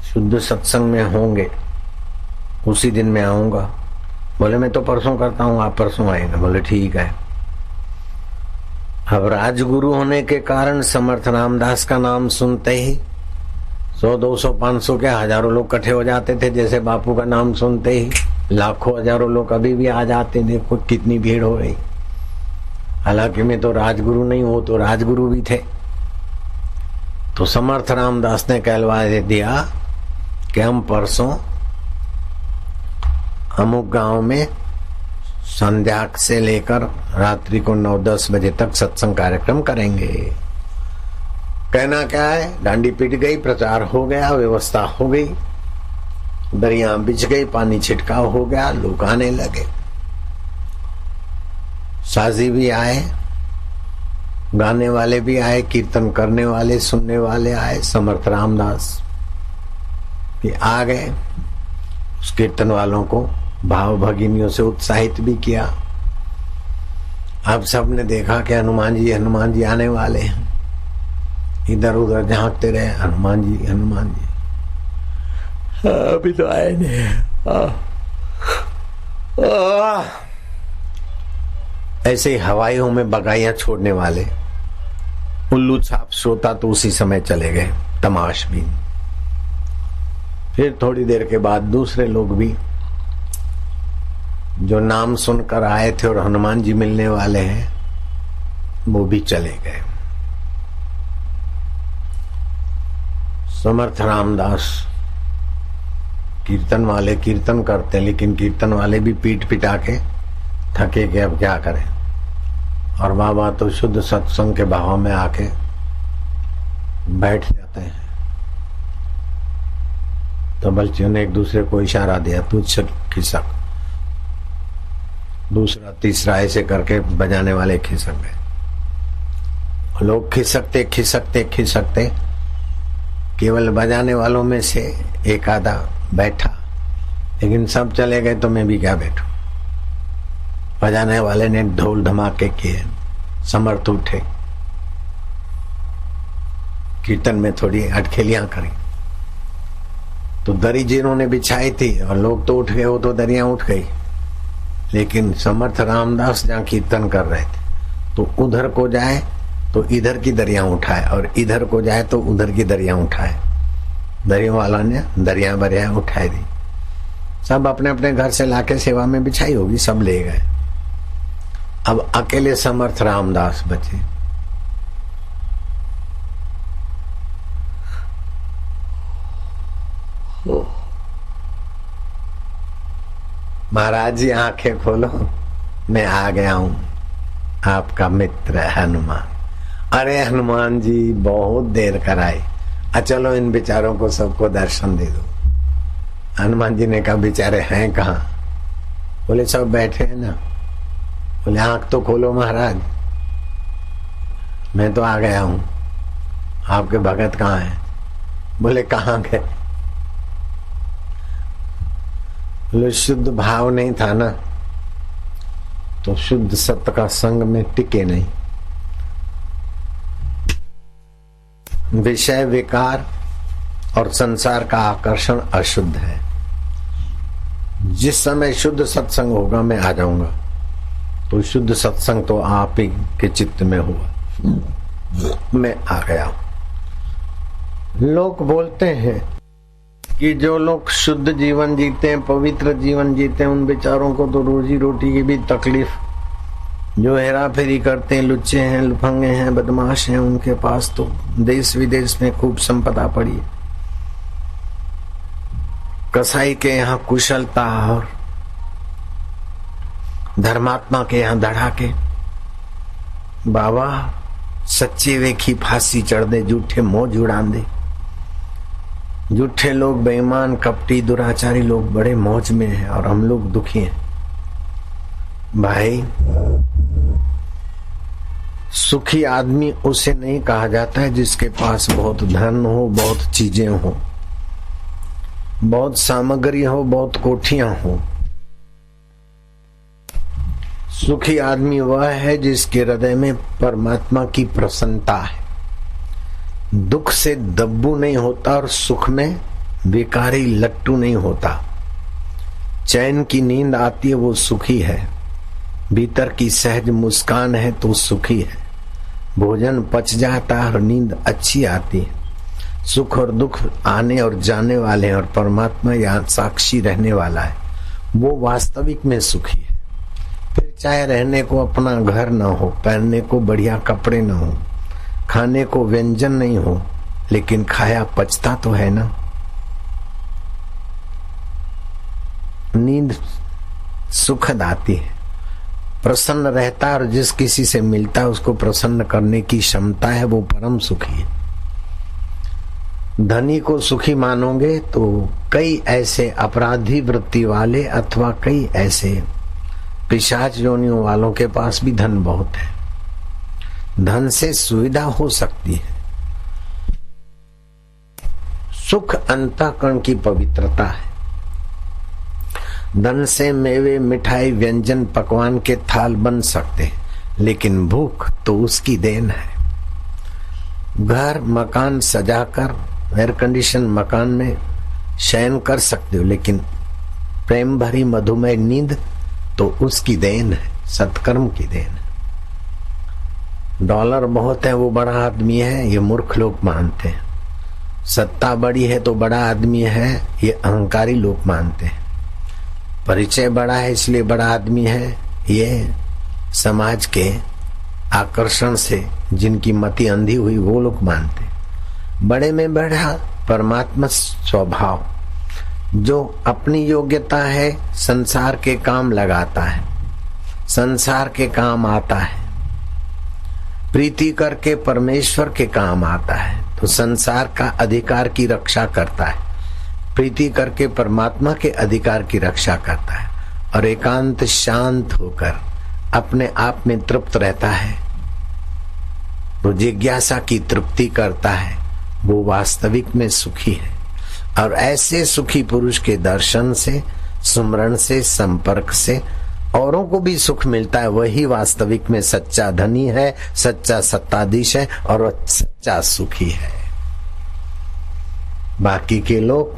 शुद्ध सत्संग में होंगे, उसी दिन मैं आऊंगा। बोले मैं तो परसों करता हूं, आप परसों आएंगे। बोले ठीक है। अब राजगुरु होने के कारण समर्थ रामदास का नाम सुनते ही 100, 200, 500 के हजारों लोग इकट्ठे हो जाते थे। जैसे बापू का नाम सुनते ही लाखों हजारों लोग अभी भी आ जाते। देखो कितनी भीड़ हो रही। हालांकि मैं तो राजगुरु नहीं हूं, तो राजगुरु भी थे। तो समर्थ रामदास ने कहलवा दिया कि हम परसों अमुक गांव में संध्या से लेकर रात्रि को 9-10 बजे तक सत्संग कार्यक्रम करेंगे। कहना क्या है, डांडी पिट गई, प्रचार हो गया, व्यवस्था हो गई, दरिया बिछ गई, पानी छिटकाव हो गया, लोग आने लगे। साजी भी आए, गाने वाले भी आए, कीर्तन करने वाले, सुनने वाले आए। समर्थ रामदास भी आ गए। उस कीर्तन वालों को भाव भगिनियों से उत्साहित भी किया। अब सबने देखा कि हनुमान जी आने वाले हैं। इधर उधर झांकते रहे, हनुमान जी हनुमान जी। अभी तो आए नहीं। ऐसे ही हवाइयों में बगाइयां छोड़ने वाले उल्लू छाप श्रोता तो उसी समय चले गए तमाशबीन। फिर थोड़ी देर के बाद दूसरे लोग भी जो नाम सुनकर आए थे और हनुमान जी मिलने वाले हैं, वो भी चले गए। समर्थ रामदास कीर्तन वाले कीर्तन करते, लेकिन कीर्तन वाले भी पीट पिटा के थके कि अब क्या करें। और बाबा तो शुद्ध सत्संग के भाव में आके बैठ जाते हैं। तो बच्चियों ने एक दूसरे को इशारा दिया, तू खिसक। दूसरा तीसरा ऐसे करके बजाने वाले खिसक गए। लोग खिसकते खिसकते खिसकते केवल बजाने वालों में से एक आधा बैठा, लेकिन सब चले गए तो मैं भी क्या बैठूं। बजाने वाले ने ढोल धमाके किए, समर्थ उठे, कीर्तन में थोड़ी अटखेलियां करी। तो दरी जिन्होंने बिछाई थी और लोग तो उठ गए, वो तो दरियां उठ गई, लेकिन समर्थ रामदास जहाँ कीर्तन कर रहे थे तो उधर को जाए तो इधर की दरिया उठाए, और इधर को जाए तो उधर की दरिया उठाए। दरिया वाला ने दरिया बरिया उठाई दी। सब अपने अपने घर से लाके सेवा में बिछाई होगी, सब ले गए। अब अकेले समर्थ रामदास बचे। महाराज जी आंखें खोलो, मैं आ गया हूं, आपका मित्र हनुमान। अरे हनुमान जी बहुत देर कराई, चलो इन बेचारों को सबको दर्शन दे दो। हनुमान जी ने कहा बेचारे हैं कहाँ? बोले सब बैठे हैं ना। बोले आंख तो खोलो महाराज, मैं तो आ गया हूं, आपके भगत कहाँ हैं? बोले कहाँ गए? बोले शुद्ध भाव नहीं था ना, तो शुद्ध सत्य का संग में टिके नहीं। विषय विकार और संसार का आकर्षण अशुद्ध है। जिस समय शुद्ध सत्संग होगा मैं आ जाऊंगा। तो शुद्ध सत्संग तो आप ही के चित्त में हुआ, मैं आ गया। लोग बोलते हैं कि जो लोग शुद्ध जीवन जीते हैं, पवित्र जीवन जीते हैं, उन बेचारों को तो रोजी रोटी की भी तकलीफ। जो हेरा फेरी करते हैं, लुच्चे हैं, लुफंगे हैं, बदमाश हैं, उनके पास तो देश विदेश में खूब संपदा पड़ी है। कसाई के यहाँ कुशलता और धर्मात्मा के यहाँ धड़ाके। बाबा सच्चे वेखी फांसी चढ़ दे, झूठे मौज उड़ा दे। झूठे लोग, बेईमान, कपटी, दुराचारी लोग बड़े मौज में हैं और हम लोग दुखी हैं। भाई सुखी आदमी उसे नहीं कहा जाता है जिसके पास बहुत धन हो, बहुत चीजें हो, बहुत सामग्री हो, बहुत कोठियां हो। सुखी आदमी वह है जिसके हृदय में परमात्मा की प्रसन्नता है, दुख से दब्बू नहीं होता और सुख में बेकारी लट्टू नहीं होता। चैन की नींद आती है वो सुखी है, भीतर की सहज मुस्कान है तो सुखी है, भोजन पच जाता है और नींद अच्छी आती है। सुख और दुख आने और जाने वाले हैं और परमात्मा यहाँ साक्षी रहने वाला है, वो वास्तविक में सुखी है। फिर चाहे रहने को अपना घर न हो, पहनने को बढ़िया कपड़े न हो, खाने को व्यंजन नहीं हो, लेकिन खाया पचता तो है ना। नींद सुखद आती है, प्रसन्न रहता है और जिस किसी से मिलता है उसको प्रसन्न करने की क्षमता है, वो परम सुखी है। धनी को सुखी मानोगे तो कई ऐसे अपराधी वृत्ति वाले अथवा कई ऐसे पिशाच योनियों वालों के पास भी धन बहुत है। धन से सुविधा हो सकती है, सुख अंतःकरण की पवित्रता है। धन से मेवे मिठाई व्यंजन पकवान के थाल बन सकते हैं, लेकिन भूख तो उसकी देन है। घर मकान सजाकर एयर कंडीशन मकान में शयन कर सकते हो, लेकिन प्रेम भरी मधुमेह नींद तो उसकी देन है, सत्कर्म की देन है। डॉलर बहुत है वो बड़ा आदमी है, ये मूर्ख लोग मानते हैं। सत्ता बड़ी है तो बड़ा आदमी है, ये अहंकारी लोग मानते हैं। परिचय बड़ा है इसलिए बड़ा आदमी है, ये समाज के आकर्षण से जिनकी मति अंधी हुई वो लोग मानते हैं। बड़े में बड़ा परमात्मा स्वभाव, जो अपनी योग्यता है संसार के काम लगाता है, संसार के काम आता है, प्रीति करके परमेश्वर के काम आता है तो संसार का अधिकार की रक्षा करता है, प्रीति करके परमात्मा के अधिकार की रक्षा करता है और एकांत शांत होकर अपने आप में तृप्त रहता है, वो जिज्ञासा की तृप्ति करता है, वो वास्तविक में सुखी है। और ऐसे सुखी पुरुष के दर्शन से, सुमरण से, संपर्क से औरों को भी सुख मिलता है। वही वास्तविक में सच्चा धनी है, सच्चा सत्ताधीश है और सच्चा सुखी है। बाकी के लोग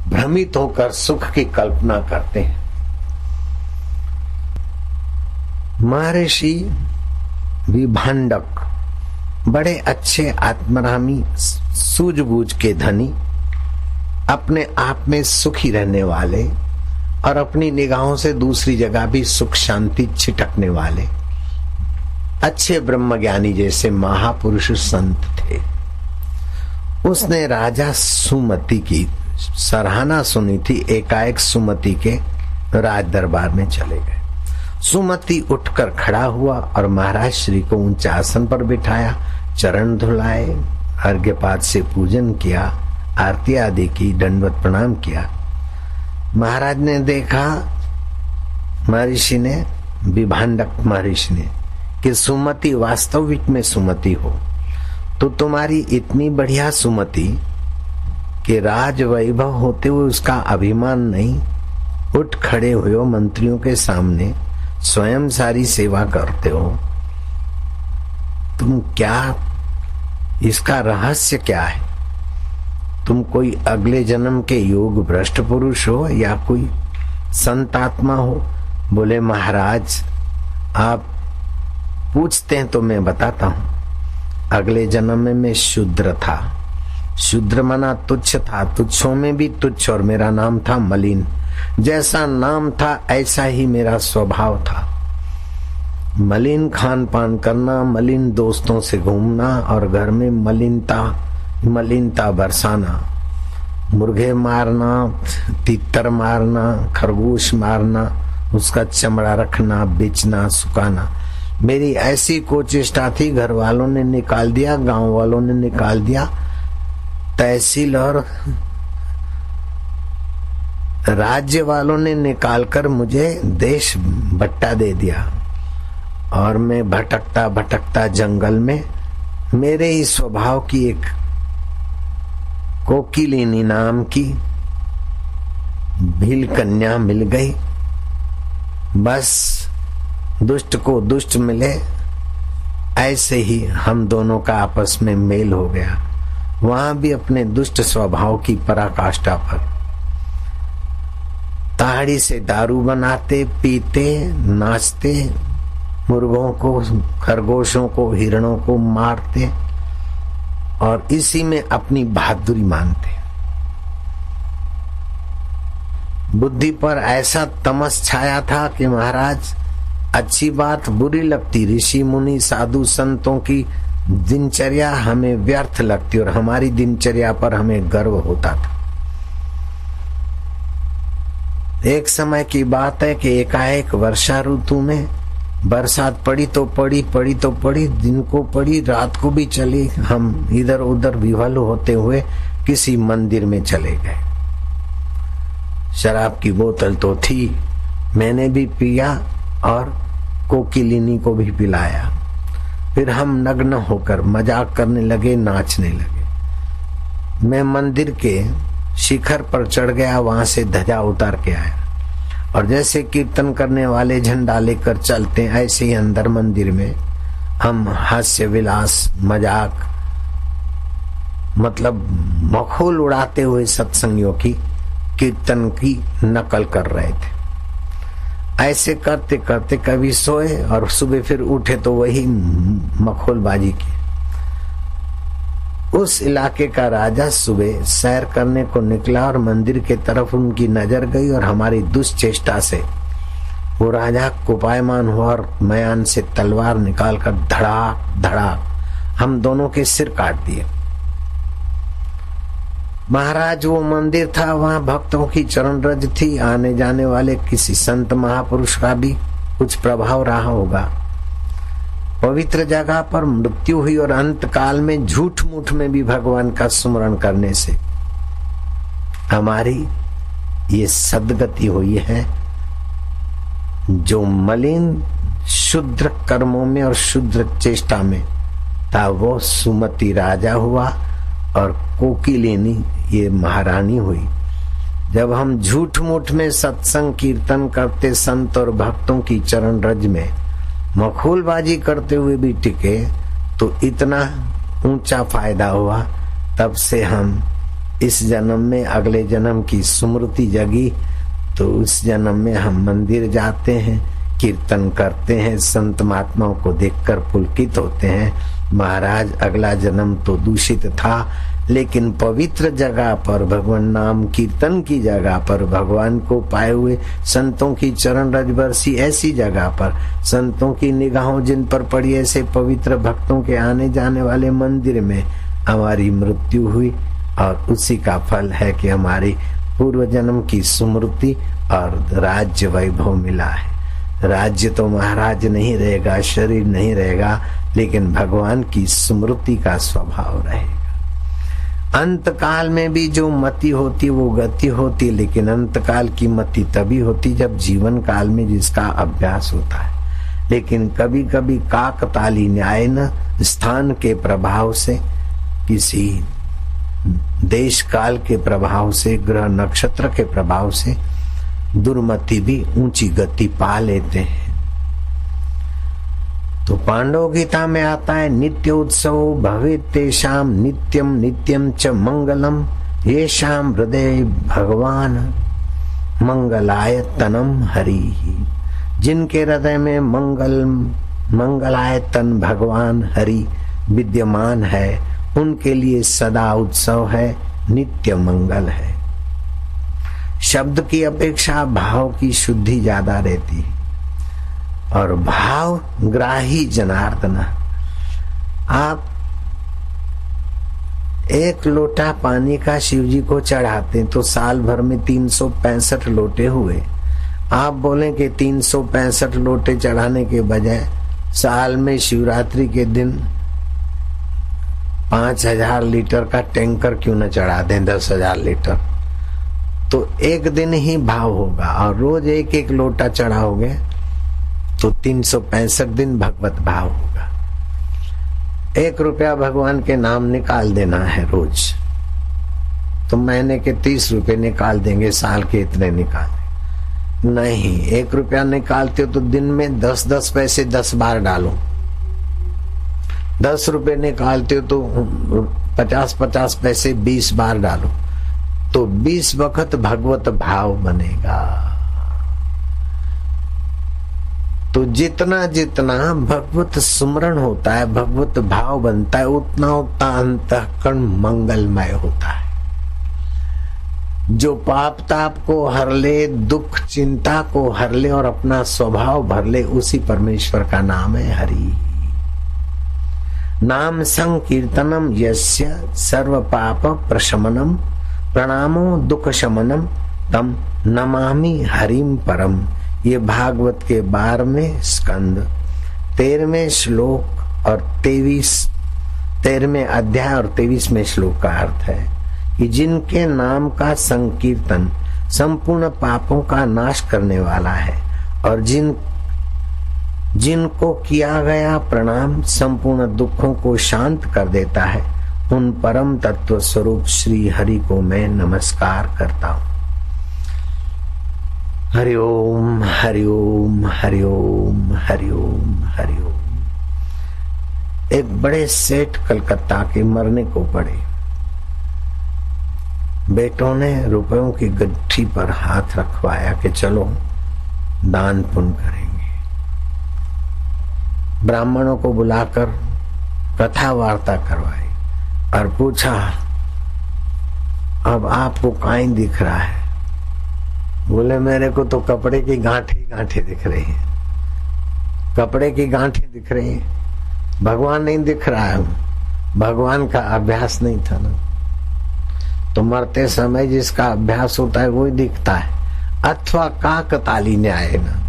भ्रमित होकर सुख की कल्पना करते हैं। महर्षि विभांडक बड़े अच्छे आत्मरामी सूझबूझ के धनी, अपने आप में सुखी रहने वाले और अपनी निगाहों से दूसरी जगह भी सुख शांति छिटकने वाले अच्छे ब्रह्मज्ञानी जैसे महापुरुष संत थे। उसने राजा सुमति की सराहना सुनी थी। एकाएक सुमति के राज दरबार में चले गए। सुमति उठकर खड़ा हुआ और महाराज श्री को ऊंचे आसन पर बिठाया, चरण धुलाए, अर्घ्यपाद से पूजन किया, आरती आदि की, दंडवत प्रणाम किया। महाराज ने देखा, महर्षि ने, विभांडक महर्षि ने, कि सुमति वास्तविक में सुमति हो तो तुम्हारी इतनी बढ़िया सुमति कि राज वैभव होते हुए उसका अभिमान नहीं, उठ खड़े हुए हो मंत्रियों के सामने, स्वयं सारी सेवा करते हो, तुम क्या, इसका रहस्य क्या है? तुम कोई अगले जन्म के योग भ्रष्ट पुरुष हो या कोई संत आत्मा हो? बोले महाराज आप पूछते हैं तो मैं बताता हूं। अगले जन्म में मैं शूद्र था। शूद्र मना तुच्छ था, तुच्छों में भी तुच्छ, और मेरा नाम था मलिन। जैसा नाम था ऐसा ही मेरा स्वभाव था। मलिन खान पान करना, मलिन दोस्तों से घूमना और घर में मलिनता बरसाना, मुर्गे मारना, तीतर मारना, खरगोश मारना, उसका चमड़ा रखना, बेचना, सुखाना। मेरी ऐसी कोचेष्टा थी, घर वालों ने निकाल दिया, गांव वालों ने निकाल दिया, तहसील और राज्य वालों ने निकालकर मुझे देश बट्टा दे दिया और मैं भटकता भटकता जंगल में मेरे ही स्वभाव की एक कोकिलिनी नाम की भील कन्या मिल गई। बस दुष्ट को दुष्ट मिले, ऐसे ही हम दोनों का आपस में मेल हो गया। वहां भी अपने दुष्ट स्वभाव की पराकाष्ठा पर ताड़ी से दारू बनाते, पीते, नाचते, मुर्गों को, खरगोशों को, हिरणों को मारते और इसी में अपनी बहादुरी मानते। बुद्धि पर ऐसा तमस छाया था कि महाराज अच्छी बात बुरी लगती, ऋषि मुनि साधु संतों की दिनचर्या हमें व्यर्थ लगती और हमारी दिनचर्या पर हमें गर्व होता था। एक समय की बात है कि एकाएक वर्षा ऋतु में बरसात पड़ी तो पड़ी, दिन को पड़ी, रात को भी चली। हम इधर उधर विह्वल होते हुए किसी मंदिर में चले गए। शराब की बोतल तो थी, मैंने भी पिया और कोकिलिनी को भी पिलाया। फिर हम नग्न होकर मजाक करने लगे, नाचने लगे। मैं मंदिर के शिखर पर चढ़ गया, वहां से ध्वजा उतार के आया और जैसे कीर्तन करने वाले झंडा लेकर चलते, ऐसे ही अंदर मंदिर में हम हास्य विलास, मजाक, मतलब मखौल उड़ाते हुए सत्संगियों की कीर्तन की नकल कर रहे थे। ऐसे करते करते कभी सोए और सुबह फिर उठे तो वही मखौलबाजी की। उस इलाके का राजा सुबह सैर करने को निकला और मंदिर के तरफ उनकी नजर गई और हमारी दुष्चेष्टा से वो राजा कुपायमान हुआ और मयान से तलवार निकालकर धड़ाक धड़ाक हम दोनों के सिर काट दिए। महाराज वो मंदिर था, वहां भक्तों की चरण रज थी, आने जाने वाले किसी संत महापुरुष का भी कुछ प्रभाव रहा होगा। पवित्र जगह पर मृत्यु हुई और अंत काल में झूठ मूठ में भी भगवान का स्मरण करने से हमारी ये सद्गति हुई है। जो मलिन शुद्र कर्मों में और शुद्र चेष्टा में था वो सुमति राजा हुआ और कोकिलिनी ये महारानी हुई। जब हम झूठ मूठ में सत्संग कीर्तन करते, संत और भक्तों की चरण रज में मखौलबाजी करते हुए भी टिके तो इतना ऊंचा फायदा हुआ। तब से हम इस जन्म में अगले जन्म की स्मृति जगी तो उस जन्म में हम मंदिर जाते हैं, कीर्तन करते हैं, संत महात्माओं को देखकर पुलकित होते हैं। महाराज अगला जन्म तो दूषित था, लेकिन पवित्र जगह पर, भगवान नाम कीर्तन की जगह पर, भगवान को पाए हुए संतों की चरण रज बरसी ऐसी जगह पर, संतों की निगाहों जिन पर पड़ी ऐसे पवित्र भक्तों के आने जाने वाले मंदिर में हमारी मृत्यु हुई और उसी का फल है कि हमारी पूर्व जन्म की स्मृति और राज्य वैभव मिला है। राज्य तो महाराज नहीं रहेगा, शरीर नहीं रहेगा, लेकिन भगवान की स्मृति का स्वभाव रहेगा। अंत काल में भी जो मति होती वो गति होती, लेकिन अंत काल की मति तभी होती जब जीवन काल में जिसका अभ्यास होता है। लेकिन कभी कभी काकताली न्याय न स्थान के प्रभाव से, किसी देश काल के प्रभाव से, ग्रह नक्षत्र के प्रभाव से दुर्मति भी ऊंची गति पा लेते हैं। तो पांडव गीता में आता है नित्य उत्सव भवे तेषाम नित्यम नित्यम च मंगलम येषाम हृदय भगवान मंगलायतनम हरि। जिनके हृदय में मंगलायतन भगवान हरि विद्यमान है उनके लिए सदा उत्सव है, नित्य मंगल है। शब्द की अपेक्षा भाव की शुद्धि ज्यादा रहती है और भाव ग्राही जनार्दन। आप एक लोटा पानी का शिव जी को चढ़ाते तो साल भर में 365 लोटे हुए। आप बोले कि 365 लोटे चढ़ाने के बजाय साल में शिवरात्रि के दिन 5000 लीटर का टैंकर क्यों न चढ़ा दें, 10,000 लीटर, तो एक दिन ही भाव होगा। और रोज एक एक लोटा चढ़ाओगे तो 365 दिन भगवत भाव होगा। 1 रुपया भगवान के नाम निकाल देना है रोज, तो महीने के 30 रुपए निकाल देंगे, साल के इतने निकाल। नहीं, 1 रुपया निकालते हो तो दिन में 10-10 पैसे 10 बार डालो। 10 रुपए निकालते हो तो 50-50 पैसे 20 बार डालो, तो 20 वक्त भगवत भाव बनेगा। तो जितना जितना भगवत सुमरण होता है, भगवत भाव बनता है, उतना उतना अंतःकरण मंगलमय होता है। जो पाप ताप को हर ले, दुख चिंता को हर ले और अपना स्वभाव भर ले, उसी परमेश्वर का नाम है हरि। नाम संकीर्तनम यस्य सर्व पाप प्रशमनम प्रणामो दुख शमनम तम नमामि हरिम परम। ये भागवत के 12वें स्कंद 13वें श्लोक और 13वें अध्याय और 23वें श्लोक का अर्थ है कि जिनके नाम का संकीर्तन संपूर्ण पापों का नाश करने वाला है और जिनको किया गया प्रणाम संपूर्ण दुखों को शांत कर देता है, उन परम तत्व स्वरूप श्री हरि को मैं नमस्कार करता हूँ। हरि ओम हरि ओम हरि ओम हरि ओम हरि ओम। एक बड़े सेठ कलकत्ता के मरने को पड़े। बेटों ने रुपयों की गट्ठी पर हाथ रखवाया कि चलो दान पुण्य करेंगे। ब्राह्मणों को बुलाकर कथा वार्ता करवाई और पूछा, अब आपको काई दिख रहा है? बोले, मेरे को तो कपड़े की गांठे दिख रही है। कपड़े की गांठे दिख रही है, भगवान नहीं दिख रहा है। भगवान का अभ्यास नहीं था ना। तो मरते समय जिसका अभ्यास होता है वही दिखता है, अथवा काकताली न्याय ना।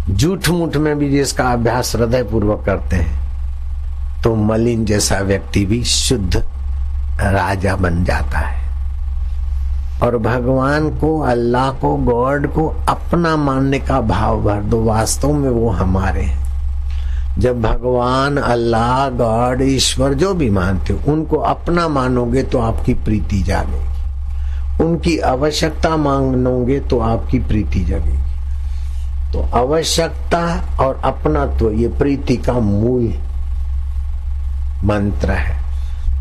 झूठ मूठ में भी जिसका अभ्यास हृदय पूर्वक करते हैं, तो मलिन जैसा व्यक्ति भी शुद्ध राजा बन जाता है। और भगवान को, अल्लाह को, गॉड को अपना मानने का भाव भर दो, वास्तव में वो हमारे हैं। जब भगवान, अल्लाह, गॉड, ईश्वर जो भी मानते हो उनको अपना मानोगे तो आपकी प्रीति जागेगी। उनकी आवश्यकता मांगोगे तो आपकी प्रीति जगेगी। तो आवश्यकता और अपनात्व ये प्रीति का मूल मंत्र है।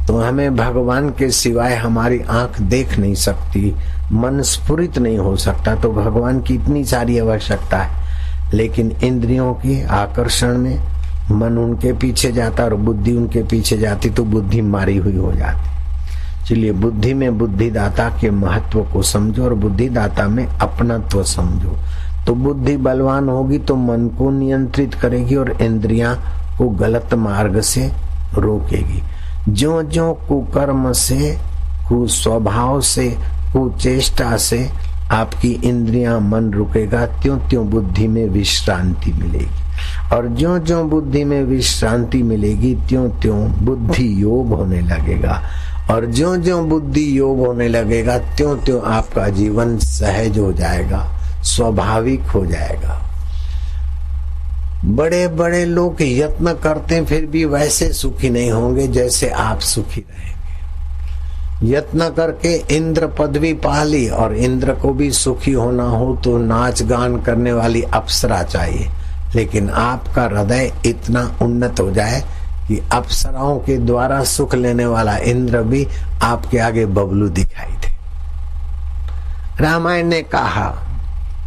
तो हमें भगवान के सिवाय हमारी आंख देख नहीं सकती, मन स्फुरित नहीं हो सकता। तो भगवान की इतनी सारी आवश्यकता है, लेकिन इंद्रियों के आकर्षण में मन उनके पीछे जाता और बुद्धि उनके पीछे जाती, तो बुद्धि मारी हुई हो जाती। चलिए, बुद्धि में बुद्धिदाता के महत्व को समझो और बुद्धिदाता में अपनत्व समझो। तो बुद्धि बलवान होगी तो मन को नियंत्रित करेगी और इंद्रियां को गलत मार्ग से रोकेगी। जो जो कुकर्म से, कुस्वभाव से, कुचेष्टा से आपकी इंद्रियां, मन रुकेगा, त्यों त्यों बुद्धि में विश्रांति मिलेगी। और जो जो बुद्धि में विश्रांति मिलेगी, त्यों त्यों बुद्धि योग होने लगेगा। और जो जो बुद्धि योग होने लगेगा, त्यों त्यों आपका जीवन सहज हो जाएगा, स्वाभाविक हो जाएगा। बड़े बड़े लोग यत्न करते फिर भी वैसे सुखी नहीं होंगे जैसे आप सुखी रहेंगे। यत्न करके इंद्र पदवी पा ली, और इंद्र को भी सुखी होना हो तो नाच गान करने वाली अप्सरा चाहिए। लेकिन आपका हृदय इतना उन्नत हो जाए कि अप्सराओं के द्वारा सुख लेने वाला इंद्र भी आपके आगे बबलू दिखाई दे। रामायण ने कहा,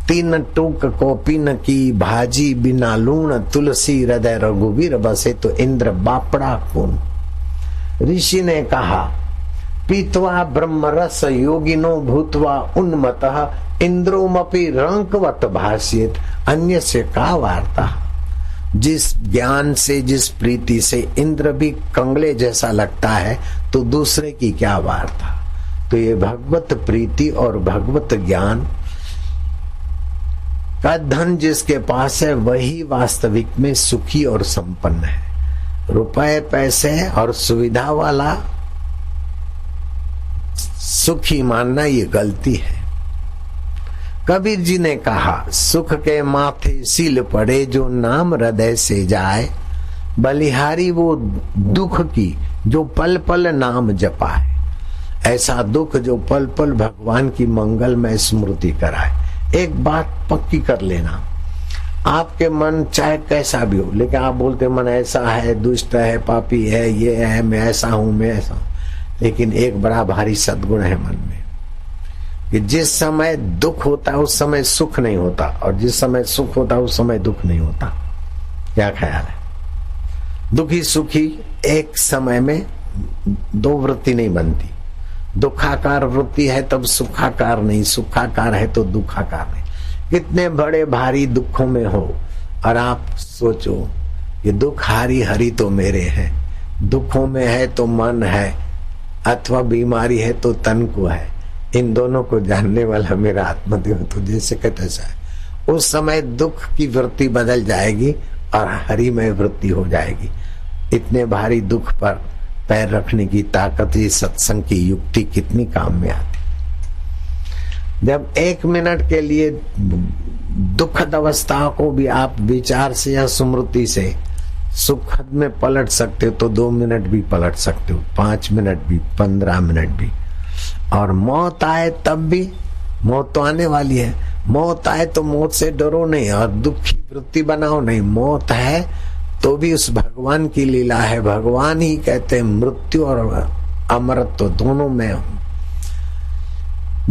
3 टूक कोपिन की भाजी बिना लूण, तुलसी हृदय रघुवीर बसे तो इंद्र बापड़ा कौन। ऋषि ने कहा, पीत्वा ब्रह्म रस योगिनो भूतवा उन्मतः इंद्रोमपि रंकवत भाष्येत अन्य से का वार्ता। जिस ज्ञान से, जिस प्रीति से इंद्र भी कंगले जैसा लगता है, तो दूसरे की क्या वार्ता। तो ये भगवत प्रीति और भगवत ज्ञान का धन जिसके पास है, वही वास्तविक में सुखी और संपन्न है। रुपए पैसे और सुविधा वाला सुखी मानना ये गलती है। कबीर जी ने कहा, सुख के माथे सील पड़े जो नाम हृदय से जाए, बलिहारी वो दुख की जो पल पल नाम जपाए। ऐसा दुख जो पल पल भगवान की मंगलमय स्मृति कराए। एक बात पक्की कर लेना, आपके मन चाहे कैसा भी हो, लेकिन आप बोलते मन ऐसा है, दुष्ट है, पापी है, ये है, मैं ऐसा हूं, मैं ऐसा हूं, लेकिन एक बड़ा भारी सद्गुण है मन में कि जिस समय दुख होता है उस समय सुख नहीं होता, और जिस समय सुख होता है उस समय दुख नहीं होता। क्या ख्याल है? दुखी सुखी एक समय में दो वृत्ति नहीं बनती। दुखाकार वृत्ति है तब सुखाकार नहीं, सुखाकार है तो दुखाकार नहीं। कितने बड़े भारी दुखों में हो और आप सोचो ये दुख हारी हरी तो मेरे हैं, दुखों में है तो मन है अथवा बीमारी है तो तन को है, इन दोनों को जानने वाला मेरा आत्मदेव तो जैसे कहते है। उस समय दुख की वृत्ति बदल जाएगी और हरिमय वृत्ति हो जाएगी। इतने भारी दुख पर पैर रखने की ताकत ये सत्संग की युक्ति कितनी काम में आती। जब एक मिनट के लिए दुखद अवस्था को भी आप विचार से या स्मृति से सुखद में पलट सकते हो तो 2 मिनट भी पलट सकते हो, 5 मिनट भी, 15 मिनट भी। और मौत आए तब भी, मौत तो आने वाली है, मौत आए तो मौत से डरो नहीं और दुखी वृत्ति बनाओ नहीं। मौत है तो भी उस भगवान की लीला है। भगवान ही कहते हैं मृत्यु और अमरत्व दोनों में हूं,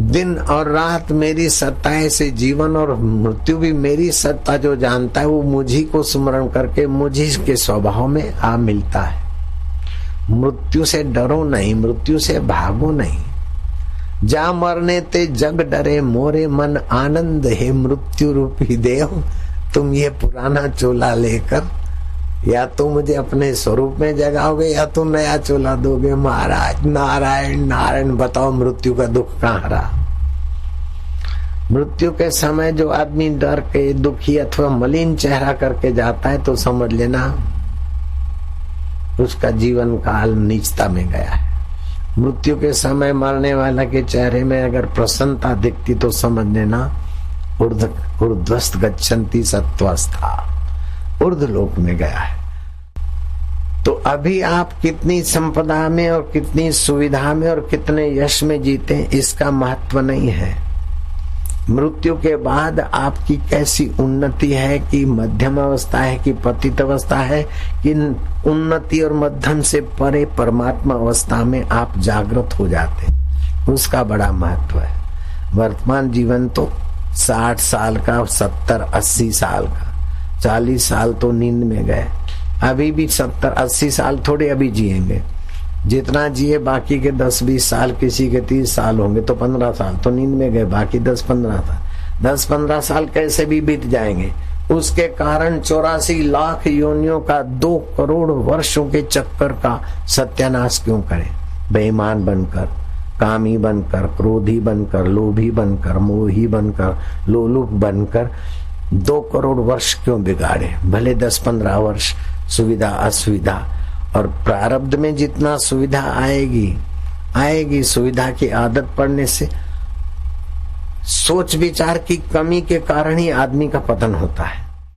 दिन और रात मेरी सत्ता है, से जीवन और मृत्यु भी मेरी सत्ता। जो जानता है वो मुझी को स्मरण करके मुझी के स्वभाव में आ मिलता है। मृत्यु से डरो नहीं, मृत्यु से भागो नहीं। जा मरने ते जग डरे मोरे मन आनंद है, मृत्यु रूपी देव तुम ये पुराना चोला लेकर या तो मुझे अपने स्वरूप में जगाओगे या तो नया चोला दोगे। महाराज नारायण नारायण, बताओ मृत्यु का दुख कहाँ रहा? मृत्यु के समय जो आदमी डर के दुखी अथवा मलिन चेहरा करके जाता है तो समझ लेना उसका जीवन काल नीचता में गया है। मृत्यु के समय मरने वाला के चेहरे में अगर प्रसन्नता दिखती तो समझ लेना ऊर्ध्वस्त गच्छन्ति सत्वस्था, ऊर्ध्व लोक में गया है। तो अभी आप कितनी संपदा में और कितनी सुविधा में और कितने यश में जीते इसका महत्व नहीं है। मृत्यु के बाद आपकी कैसी उन्नति है, कि मध्यम अवस्था है, कि पतित अवस्था है, कि उन्नति और मध्यम से परे परमात्मा अवस्था में आप जागृत हो जाते, उसका बड़ा महत्व है। वर्तमान जीवन तो 60 साल का, 70-80 साल का, 40 साल तो नींद में गए। अभी भी 70-80 साल थोड़े अभी जिएंगे, जितना जिए बाकी के 10-20 साल, किसी के 30 साल होंगे तो 15 साल तो नींद में गए, बाकी 10-15 साल। 10-15 साल कैसे भी बीत जाएंगे। उसके कारण 84 लाख योनियों का 2 करोड़ वर्षों के चक्कर का सत्यानाश क्यों करें? बेईमान बनकर, कामी बनकर, क्रोधी बनकर, लोभी बनकर, मोही बनकर, लोलुप बनकर 2 करोड़ वर्ष क्यों बिगाड़े? भले 10-15 वर्ष सुविधा असुविधा, और प्रारब्ध में जितना सुविधा आएगी सुविधा की आदत पड़ने से सोच विचार की कमी के कारण ही आदमी का पतन होता है।